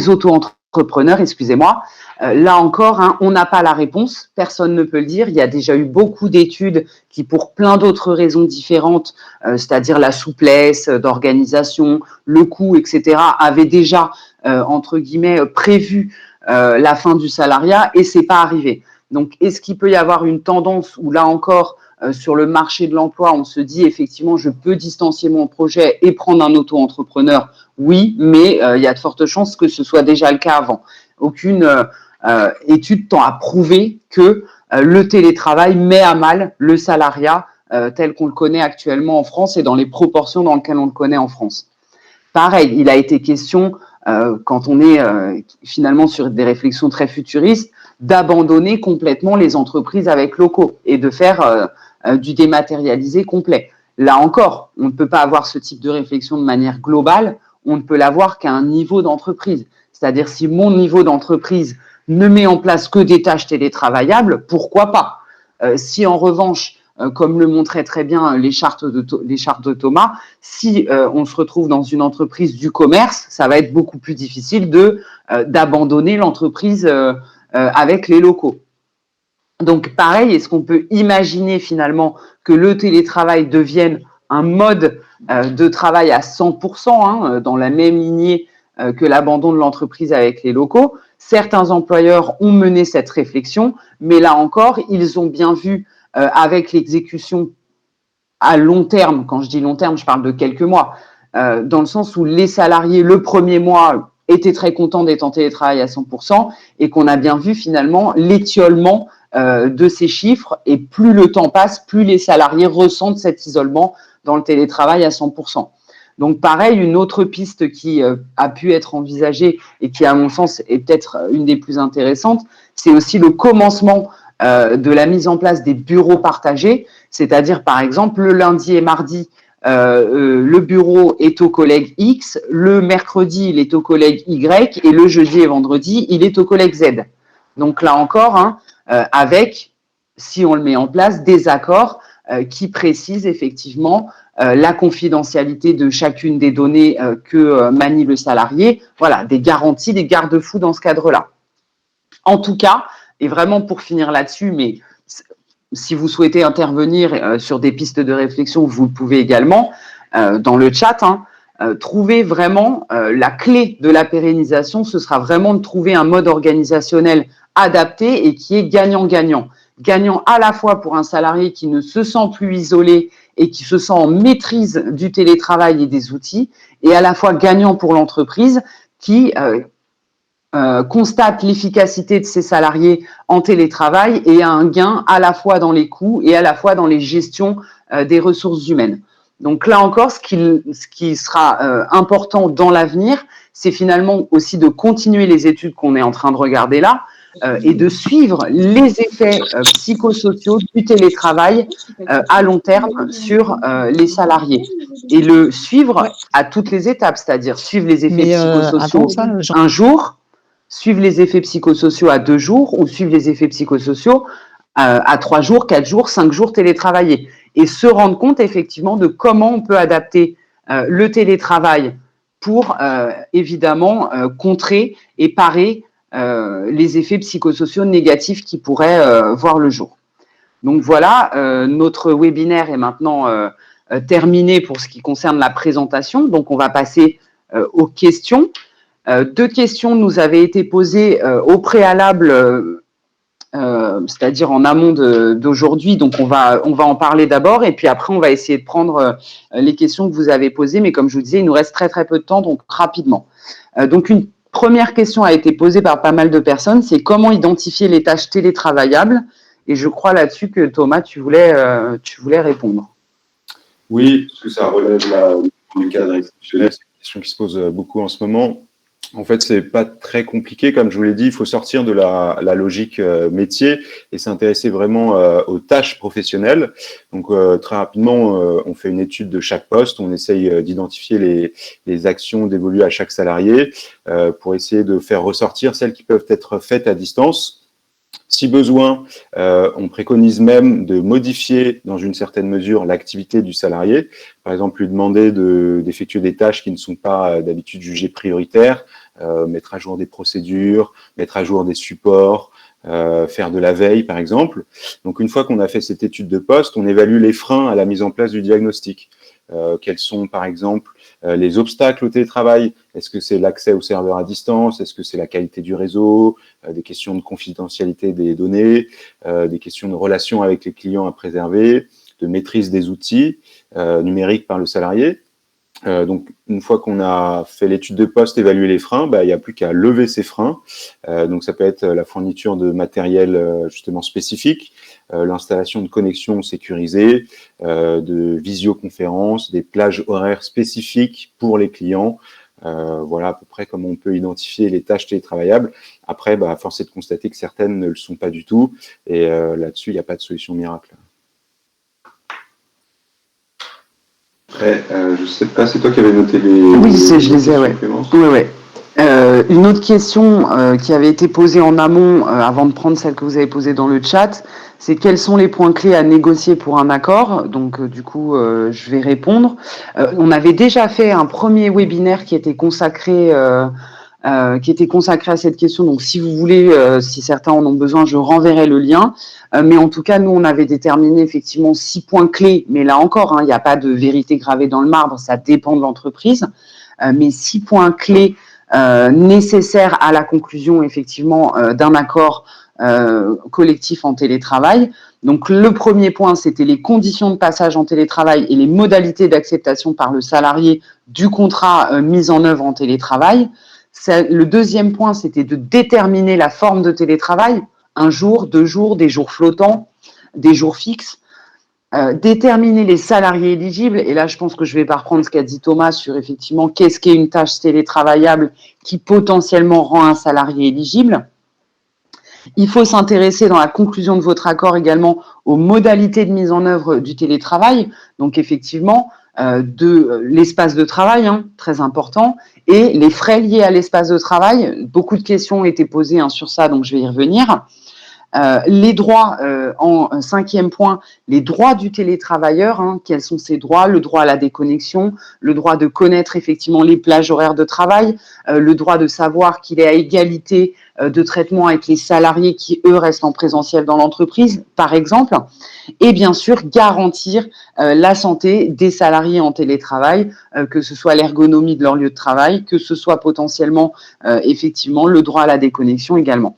auto-entrepreneurs, excusez-moi. Là encore, on n'a pas la réponse, personne ne peut le dire. Il y a déjà eu beaucoup d'études qui, pour plein d'autres raisons différentes, c'est-à-dire la souplesse d'organisation, le coût, etc., avaient déjà, entre guillemets, prévu la fin du salariat et c'est pas arrivé. Donc, est-ce qu'il peut y avoir une tendance où, là encore, sur le marché de l'emploi, on se dit effectivement, je peux distancier mon projet et prendre un auto-entrepreneur? Oui, mais il y a de fortes chances que ce soit déjà le cas avant. Aucune étude tend à prouver que le télétravail met à mal le salariat tel qu'on le connaît actuellement en France et dans les proportions dans lesquelles on le connaît en France. Pareil, il a été question, quand on est finalement sur des réflexions très futuristes, d'abandonner complètement les entreprises avec locaux et de faire du dématérialisé complet. Là encore, on ne peut pas avoir ce type de réflexion de manière globale, on ne peut l'avoir qu'à un niveau d'entreprise. C'est-à-dire, si mon niveau d'entreprise ne met en place que des tâches télétravaillables, pourquoi pas? Si en revanche, comme le montraient très bien les chartes de Thomas, si on se retrouve dans une entreprise du commerce, ça va être beaucoup plus difficile d'abandonner l'entreprise avec les locaux. Donc pareil, est-ce qu'on peut imaginer finalement que le télétravail devienne un mode de travail à 100%, dans la même lignée que l'abandon de l'entreprise avec les locaux? Certains employeurs ont mené cette réflexion, mais là encore, ils ont bien vu avec l'exécution à long terme, quand je dis long terme, je parle de quelques mois, dans le sens où les salariés, le premier mois, étaient très contents d'être en télétravail à 100% et qu'on a bien vu finalement l'étiolement de ces chiffres, et plus le temps passe, plus les salariés ressentent cet isolement dans le télétravail à 100%. Donc pareil, une autre piste qui a pu être envisagée et qui, à mon sens, est peut-être une des plus intéressantes, c'est aussi le commencement de la mise en place des bureaux partagés, c'est-à-dire par exemple le lundi et mardi, le bureau est au collègue X, le mercredi il est au collègue Y et le jeudi et vendredi il est au collègue Z. Donc là encore, avec, si on le met en place, des accords qui précisent effectivement la confidentialité de chacune des données que manie le salarié. Voilà, des garanties, des garde-fous dans ce cadre-là. En tout cas, et vraiment pour finir là-dessus, mais si vous souhaitez intervenir sur des pistes de réflexion, vous le pouvez également dans le chat. Trouver vraiment la clé de la pérennisation, ce sera vraiment de trouver un mode organisationnel adapté et qui est gagnant-gagnant. Gagnant à la fois pour un salarié qui ne se sent plus isolé et qui se sent en maîtrise du télétravail et des outils, et à la fois gagnant pour l'entreprise qui constate l'efficacité de ses salariés en télétravail et a un gain à la fois dans les coûts et à la fois dans les gestions des ressources humaines. Donc là encore, ce qui sera important dans l'avenir, c'est finalement aussi de continuer les études qu'on est en train de regarder là et de suivre les effets psychosociaux du télétravail à long terme sur les salariés. Et le suivre à toutes les étapes, c'est-à-dire suivre les effets psychosociaux un jour, suivre les effets psychosociaux à 2 jours ou suivre les effets psychosociaux à 3 jours, 4 jours, 5 jours télétravaillés. Et se rendre compte effectivement de comment on peut adapter le télétravail pour évidemment contrer et parer les effets psychosociaux négatifs qui pourraient voir le jour. Donc voilà, notre webinaire est maintenant terminé pour ce qui concerne la présentation. Donc on va passer aux questions. 2 questions nous avaient été posées au préalable, c'est-à-dire en amont d'aujourd'hui. Donc, on va en parler d'abord et puis après, on va essayer de prendre les questions que vous avez posées. Mais comme je vous disais, il nous reste très, très peu de temps, donc rapidement. Donc, une première question a été posée par pas mal de personnes, c'est comment identifier les tâches télétravaillables? Et je crois là-dessus que Thomas, tu voulais répondre. Oui, parce que ça relève du cadre exceptionnel. C'est une question qui se pose beaucoup en ce moment. En fait, c'est pas très compliqué, comme je vous l'ai dit, il faut sortir de la logique métier et s'intéresser vraiment aux tâches professionnelles. Donc, très rapidement, on fait une étude de chaque poste, on essaye d'identifier les actions dévolues à chaque salarié pour essayer de faire ressortir celles qui peuvent être faites à distance. Si besoin, on préconise même de modifier dans une certaine mesure l'activité du salarié. Par exemple, lui demander d'effectuer des tâches qui ne sont pas d'habitude jugées prioritaires, mettre à jour des procédures, mettre à jour des supports, faire de la veille, par exemple. Donc, une fois qu'on a fait cette étude de poste, on évalue les freins à la mise en place du diagnostic. Quels sont, par exemple, les obstacles au télétravail? Est-ce que c'est l'accès au serveur à distance? Est-ce que c'est la qualité du réseau? Des questions de confidentialité des données, des questions de relations avec les clients à préserver, de maîtrise des outils numériques par le salarié. Donc, une fois qu'on a fait l'étude de poste, évalué les freins, il n'y a plus qu'à lever ces freins. Donc, ça peut être la fourniture de matériel justement spécifique, l'installation de connexions sécurisées, de visioconférences, des plages horaires spécifiques pour les clients. Voilà à peu près comment on peut identifier les tâches télétravaillables. Après, force est de constater que certaines ne le sont pas du tout. Et là-dessus, il n'y a pas de solution miracle. Après, je ne sais pas, c'est toi qui avais noté les... Oui, je les ai, ouais. Une autre question qui avait été posée en amont, avant de prendre celle que vous avez posée dans le chat, c'est quels sont les points clés à négocier pour un accord? Donc, du coup, je vais répondre. On avait déjà fait un premier webinaire qui était consacré à cette question. Donc, si vous voulez, si certains en ont besoin, je renverrai le lien. Mais en tout cas, nous, on avait déterminé effectivement 6 points clés. Mais là encore, il n'y a pas de vérité gravée dans le marbre, ça dépend de l'entreprise. Mais 6 points clés nécessaires à la conclusion, effectivement, d'un accord collectif en télétravail. Donc, le premier point, c'était les conditions de passage en télétravail et les modalités d'acceptation par le salarié du contrat mis en œuvre en télétravail. Le deuxième point, c'était de déterminer la forme de télétravail, 1 jour, 2 jours, des jours flottants, des jours fixes. Déterminer les salariés éligibles, et là je pense que je ne vais pas reprendre ce qu'a dit Thomas sur effectivement qu'est-ce qu'est une tâche télétravaillable qui potentiellement rend un salarié éligible. Il faut s'intéresser dans la conclusion de votre accord également aux modalités de mise en œuvre du télétravail, donc effectivement de l'espace de travail, très important, et les frais liés à l'espace de travail. Beaucoup de questions ont été posées sur ça, donc je vais y revenir. Les droits, en cinquième point, les droits du télétravailleur. Quels sont ces droits? Le droit à la déconnexion, le droit de connaître effectivement les plages horaires de travail, le droit de savoir qu'il est à égalité de traitement avec les salariés qui, eux, restent en présentiel dans l'entreprise, par exemple. Et bien sûr, garantir la santé des salariés en télétravail, que ce soit l'ergonomie de leur lieu de travail, que ce soit potentiellement, effectivement, le droit à la déconnexion également.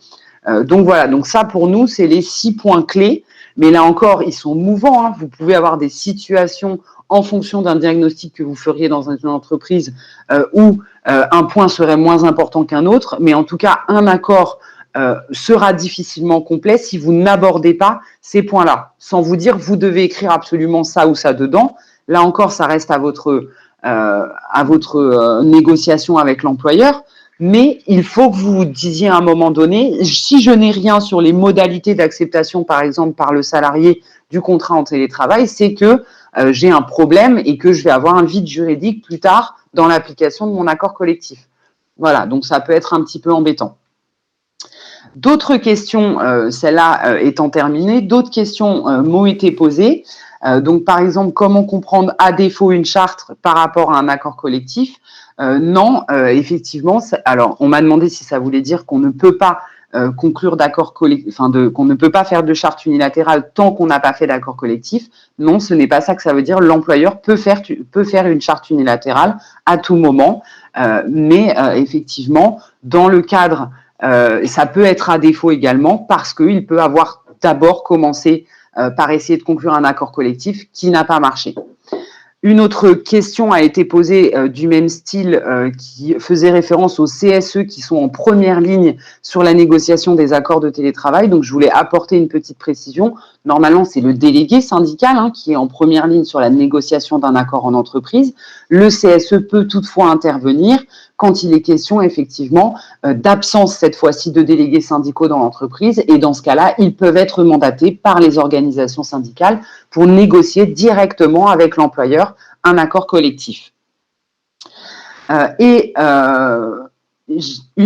Donc voilà, donc ça pour nous, c'est les 6 points clés. Mais là encore, ils sont mouvants. Vous pouvez avoir des situations en fonction d'un diagnostic que vous feriez dans une entreprise où un point serait moins important qu'un autre. Mais en tout cas, un accord sera difficilement complet si vous n'abordez pas ces points-là, sans vous dire vous devez écrire absolument ça ou ça dedans. Là encore, ça reste à votre négociation avec l'employeur. Mais il faut que vous vous disiez à un moment donné, si je n'ai rien sur les modalités d'acceptation, par exemple, par le salarié du contrat en télétravail, c'est que j'ai un problème et que je vais avoir un vide juridique plus tard dans l'application de mon accord collectif. Voilà, donc ça peut être un petit peu embêtant. D'autres questions, celle-là étant terminée, d'autres questions m'ont été posées. Donc, par exemple, comment comprendre à défaut une charte par rapport à un accord collectif? Non, effectivement. Alors, on m'a demandé si ça voulait dire qu'on ne peut pas conclure d'accord collectif, qu'on ne peut pas faire de charte unilatérale tant qu'on n'a pas fait d'accord collectif. Non, ce n'est pas ça que ça veut dire. L'employeur peut faire une charte unilatérale à tout moment, mais effectivement, dans le cadre, ça peut être à défaut également parce qu'il peut avoir d'abord commencé par essayer de conclure un accord collectif qui n'a pas marché. Une autre question a été posée du même style qui faisait référence aux CSE qui sont en première ligne sur la négociation des accords de télétravail. Donc, je voulais apporter une petite précision. Normalement, c'est le délégué syndical qui est en première ligne sur la négociation d'un accord en entreprise. Le CSE peut toutefois intervenir quand il est question effectivement d'absence cette fois-ci de délégués syndicaux dans l'entreprise. Et dans ce cas-là, ils peuvent être mandatés par les organisations syndicales pour négocier directement avec l'employeur un accord collectif. Une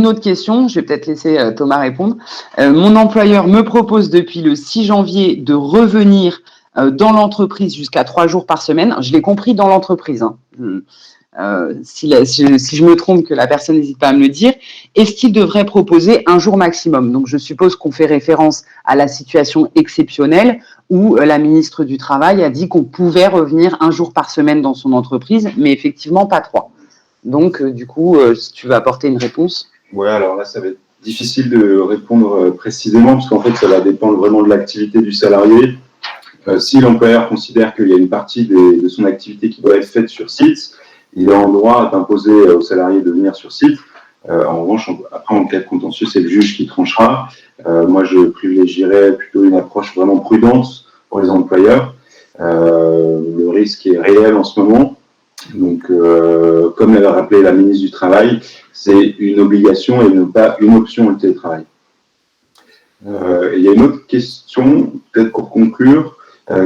autre question, je vais peut-être laisser Thomas répondre. Mon employeur me propose depuis le 6 janvier de revenir dans l'entreprise jusqu'à 3 jours par semaine. Je l'ai compris, dans l'entreprise. Si je me trompe, que la personne n'hésite pas à me le dire. Est-ce qu'il devrait proposer un jour maximum? Donc, je suppose qu'on fait référence à la situation exceptionnelle où la ministre du Travail a dit qu'on pouvait revenir un jour par semaine dans son entreprise, mais effectivement pas 3. Donc, du coup, si tu veux apporter une réponse. Ouais, alors là, ça va être difficile de répondre précisément, parce qu'en fait, ça va dépendre vraiment de l'activité du salarié. Si l'employeur considère qu'il y a une partie de son activité qui doit être faite sur site, il est en droit d'imposer aux salariés de venir sur site. En revanche, après, en cas de contentieux, c'est le juge qui tranchera. Moi, je privilégierais plutôt une approche vraiment prudente pour les employeurs. Le risque est réel en ce moment. Donc, comme l'a rappelé la ministre du Travail, c'est une obligation et non pas une option, le télétravail. Il y a une autre question, peut-être pour conclure,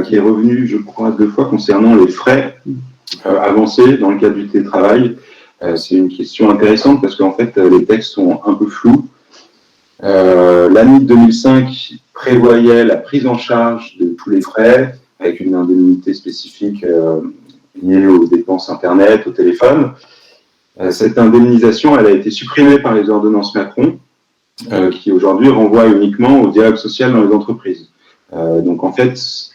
qui est revenue, je crois, 2 fois concernant les frais avancés dans le cadre du télétravail. C'est une question intéressante parce qu'en fait, les textes sont un peu flous. L'ANI 2005 prévoyait la prise en charge de tous les frais avec une indemnité spécifique liée aux dépenses Internet, au téléphone. Cette indemnisation, elle a été supprimée par les ordonnances Macron, qui aujourd'hui renvoient uniquement au dialogue social dans les entreprises. Donc en fait, ce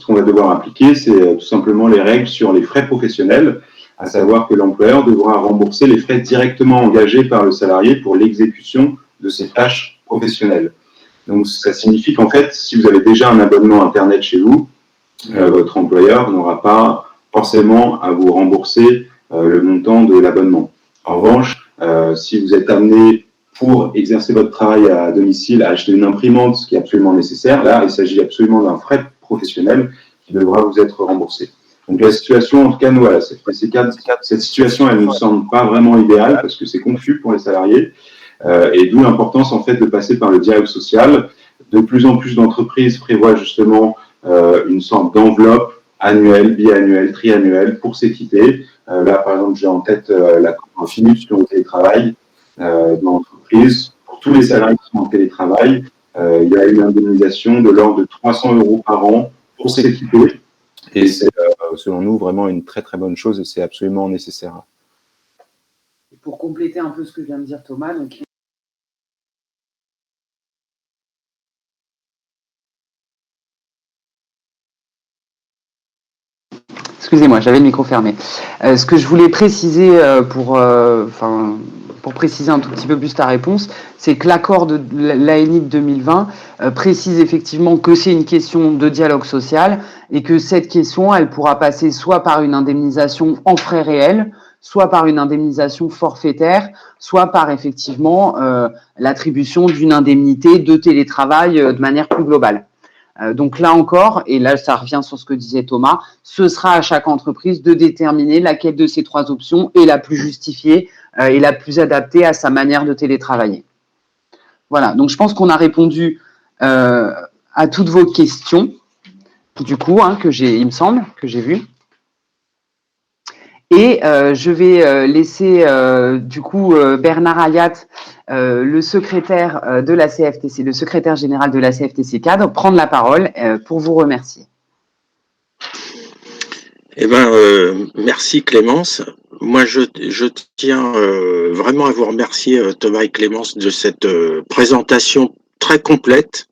qu'on va devoir appliquer, c'est tout simplement les règles sur les frais professionnels, à savoir que l'employeur devra rembourser les frais directement engagés par le salarié pour l'exécution de ses tâches professionnelles. Donc ça signifie qu'en fait, si vous avez déjà un abonnement Internet chez vous, votre employeur n'aura pas forcément à vous rembourser le montant de l'abonnement. En revanche, si vous êtes amené pour exercer votre travail à domicile à acheter une imprimante, ce qui est absolument nécessaire, là, il s'agit absolument d'un frais professionnel qui devra vous être remboursé. Donc la situation, en tout cas, nous, voilà, cette situation, elle ne nous semble pas vraiment idéale parce que c'est confus pour les salariés et d'où l'importance, en fait, de passer par le dialogue social. De plus en plus d'entreprises prévoient justement une sorte d'enveloppe annuelle, biannuelle, triannuelle pour s'équiper. Là, par exemple, j'ai en tête l'accord infini sur le télétravail dans l'entreprise. Pour tous les salariés qui sont en télétravail, il y a une indemnisation de l'ordre de 300 € par an pour s'équiper. Et c'est, selon nous, vraiment une très très bonne chose et c'est absolument nécessaire. Pour compléter un peu ce que vient de dire Thomas, donc excusez-moi, j'avais le micro fermé. Ce que je voulais préciser pour préciser un tout petit peu plus ta réponse, c'est que l'accord de l'ANI de 2020 précise effectivement que c'est une question de dialogue social et que cette question, elle pourra passer soit par une indemnisation en frais réels, soit par une indemnisation forfaitaire, soit par effectivement l'attribution d'une indemnité de télétravail de manière plus globale. Donc là encore, et là ça revient sur ce que disait Thomas, ce sera à chaque entreprise de déterminer laquelle de ces trois options est la plus justifiée et la plus adaptée à sa manière de télétravailler. Voilà, donc je pense qu'on a répondu à toutes vos questions, du coup, il me semble, que j'ai vu. Et je vais laisser du coup Bernard Ayat, le secrétaire de la CFTC, le secrétaire général de la CFTC Cadre, prendre la parole pour vous remercier. Eh ben, merci Clémence. Moi, je tiens vraiment à vous remercier Thomas et Clémence de cette présentation très complète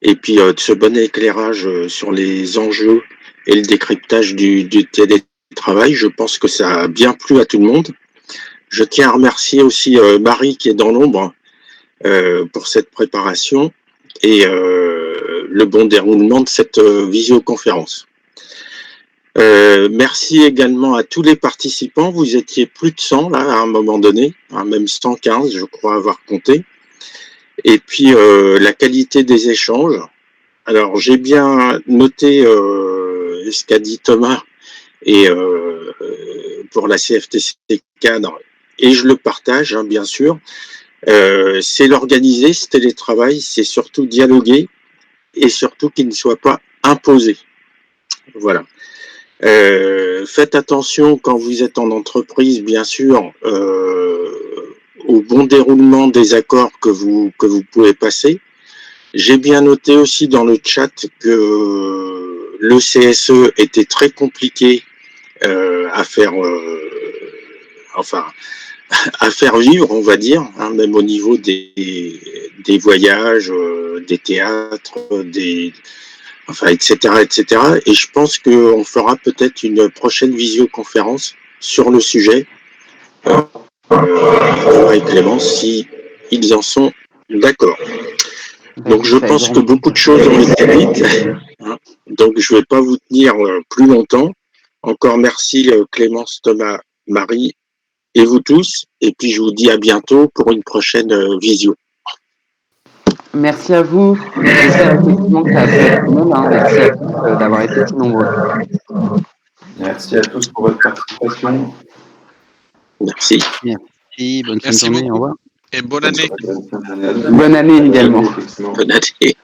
et puis de ce bon éclairage sur les enjeux et le décryptage du télétravail. Je pense que ça a bien plu à tout le monde. Je tiens à remercier aussi Marie qui est dans l'ombre pour cette préparation et le bon déroulement de cette visioconférence. Merci également à tous les participants. Vous étiez plus de 100 là à un moment donné, même 115 je crois avoir compté. Et puis la qualité des échanges. Alors j'ai bien noté ce qu'a dit Thomas et pour la CFTC cadre, et je le partage bien sûr. C'est l'organiser, ce télétravail, c'est surtout dialoguer et surtout qu'il ne soit pas imposé. Voilà. Faites attention quand vous êtes en entreprise, bien sûr, au bon déroulement des accords que vous pouvez passer. J'ai bien noté aussi dans le chat que le CSE était très compliqué à faire, à faire vivre, on va dire, même au niveau des voyages, des théâtres, etc., etc. Et je pense qu'on fera peut-être une prochaine visioconférence sur le sujet, avec Clémence, si ils en sont d'accord. Donc je pense que beaucoup de choses ont été dites, donc je ne vais pas vous tenir plus longtemps. Encore merci Clémence, Thomas, Marie et vous tous. Et puis je vous dis à bientôt pour une prochaine visio. Merci à vous. J'espère effectivement que ça a plu à tout le monde. Merci à tous d'avoir été si nombreux. Merci à tous pour votre participation. Merci. Merci, bonne fin de journée, au revoir. Et bonne année. Bonne année également. Bonne année.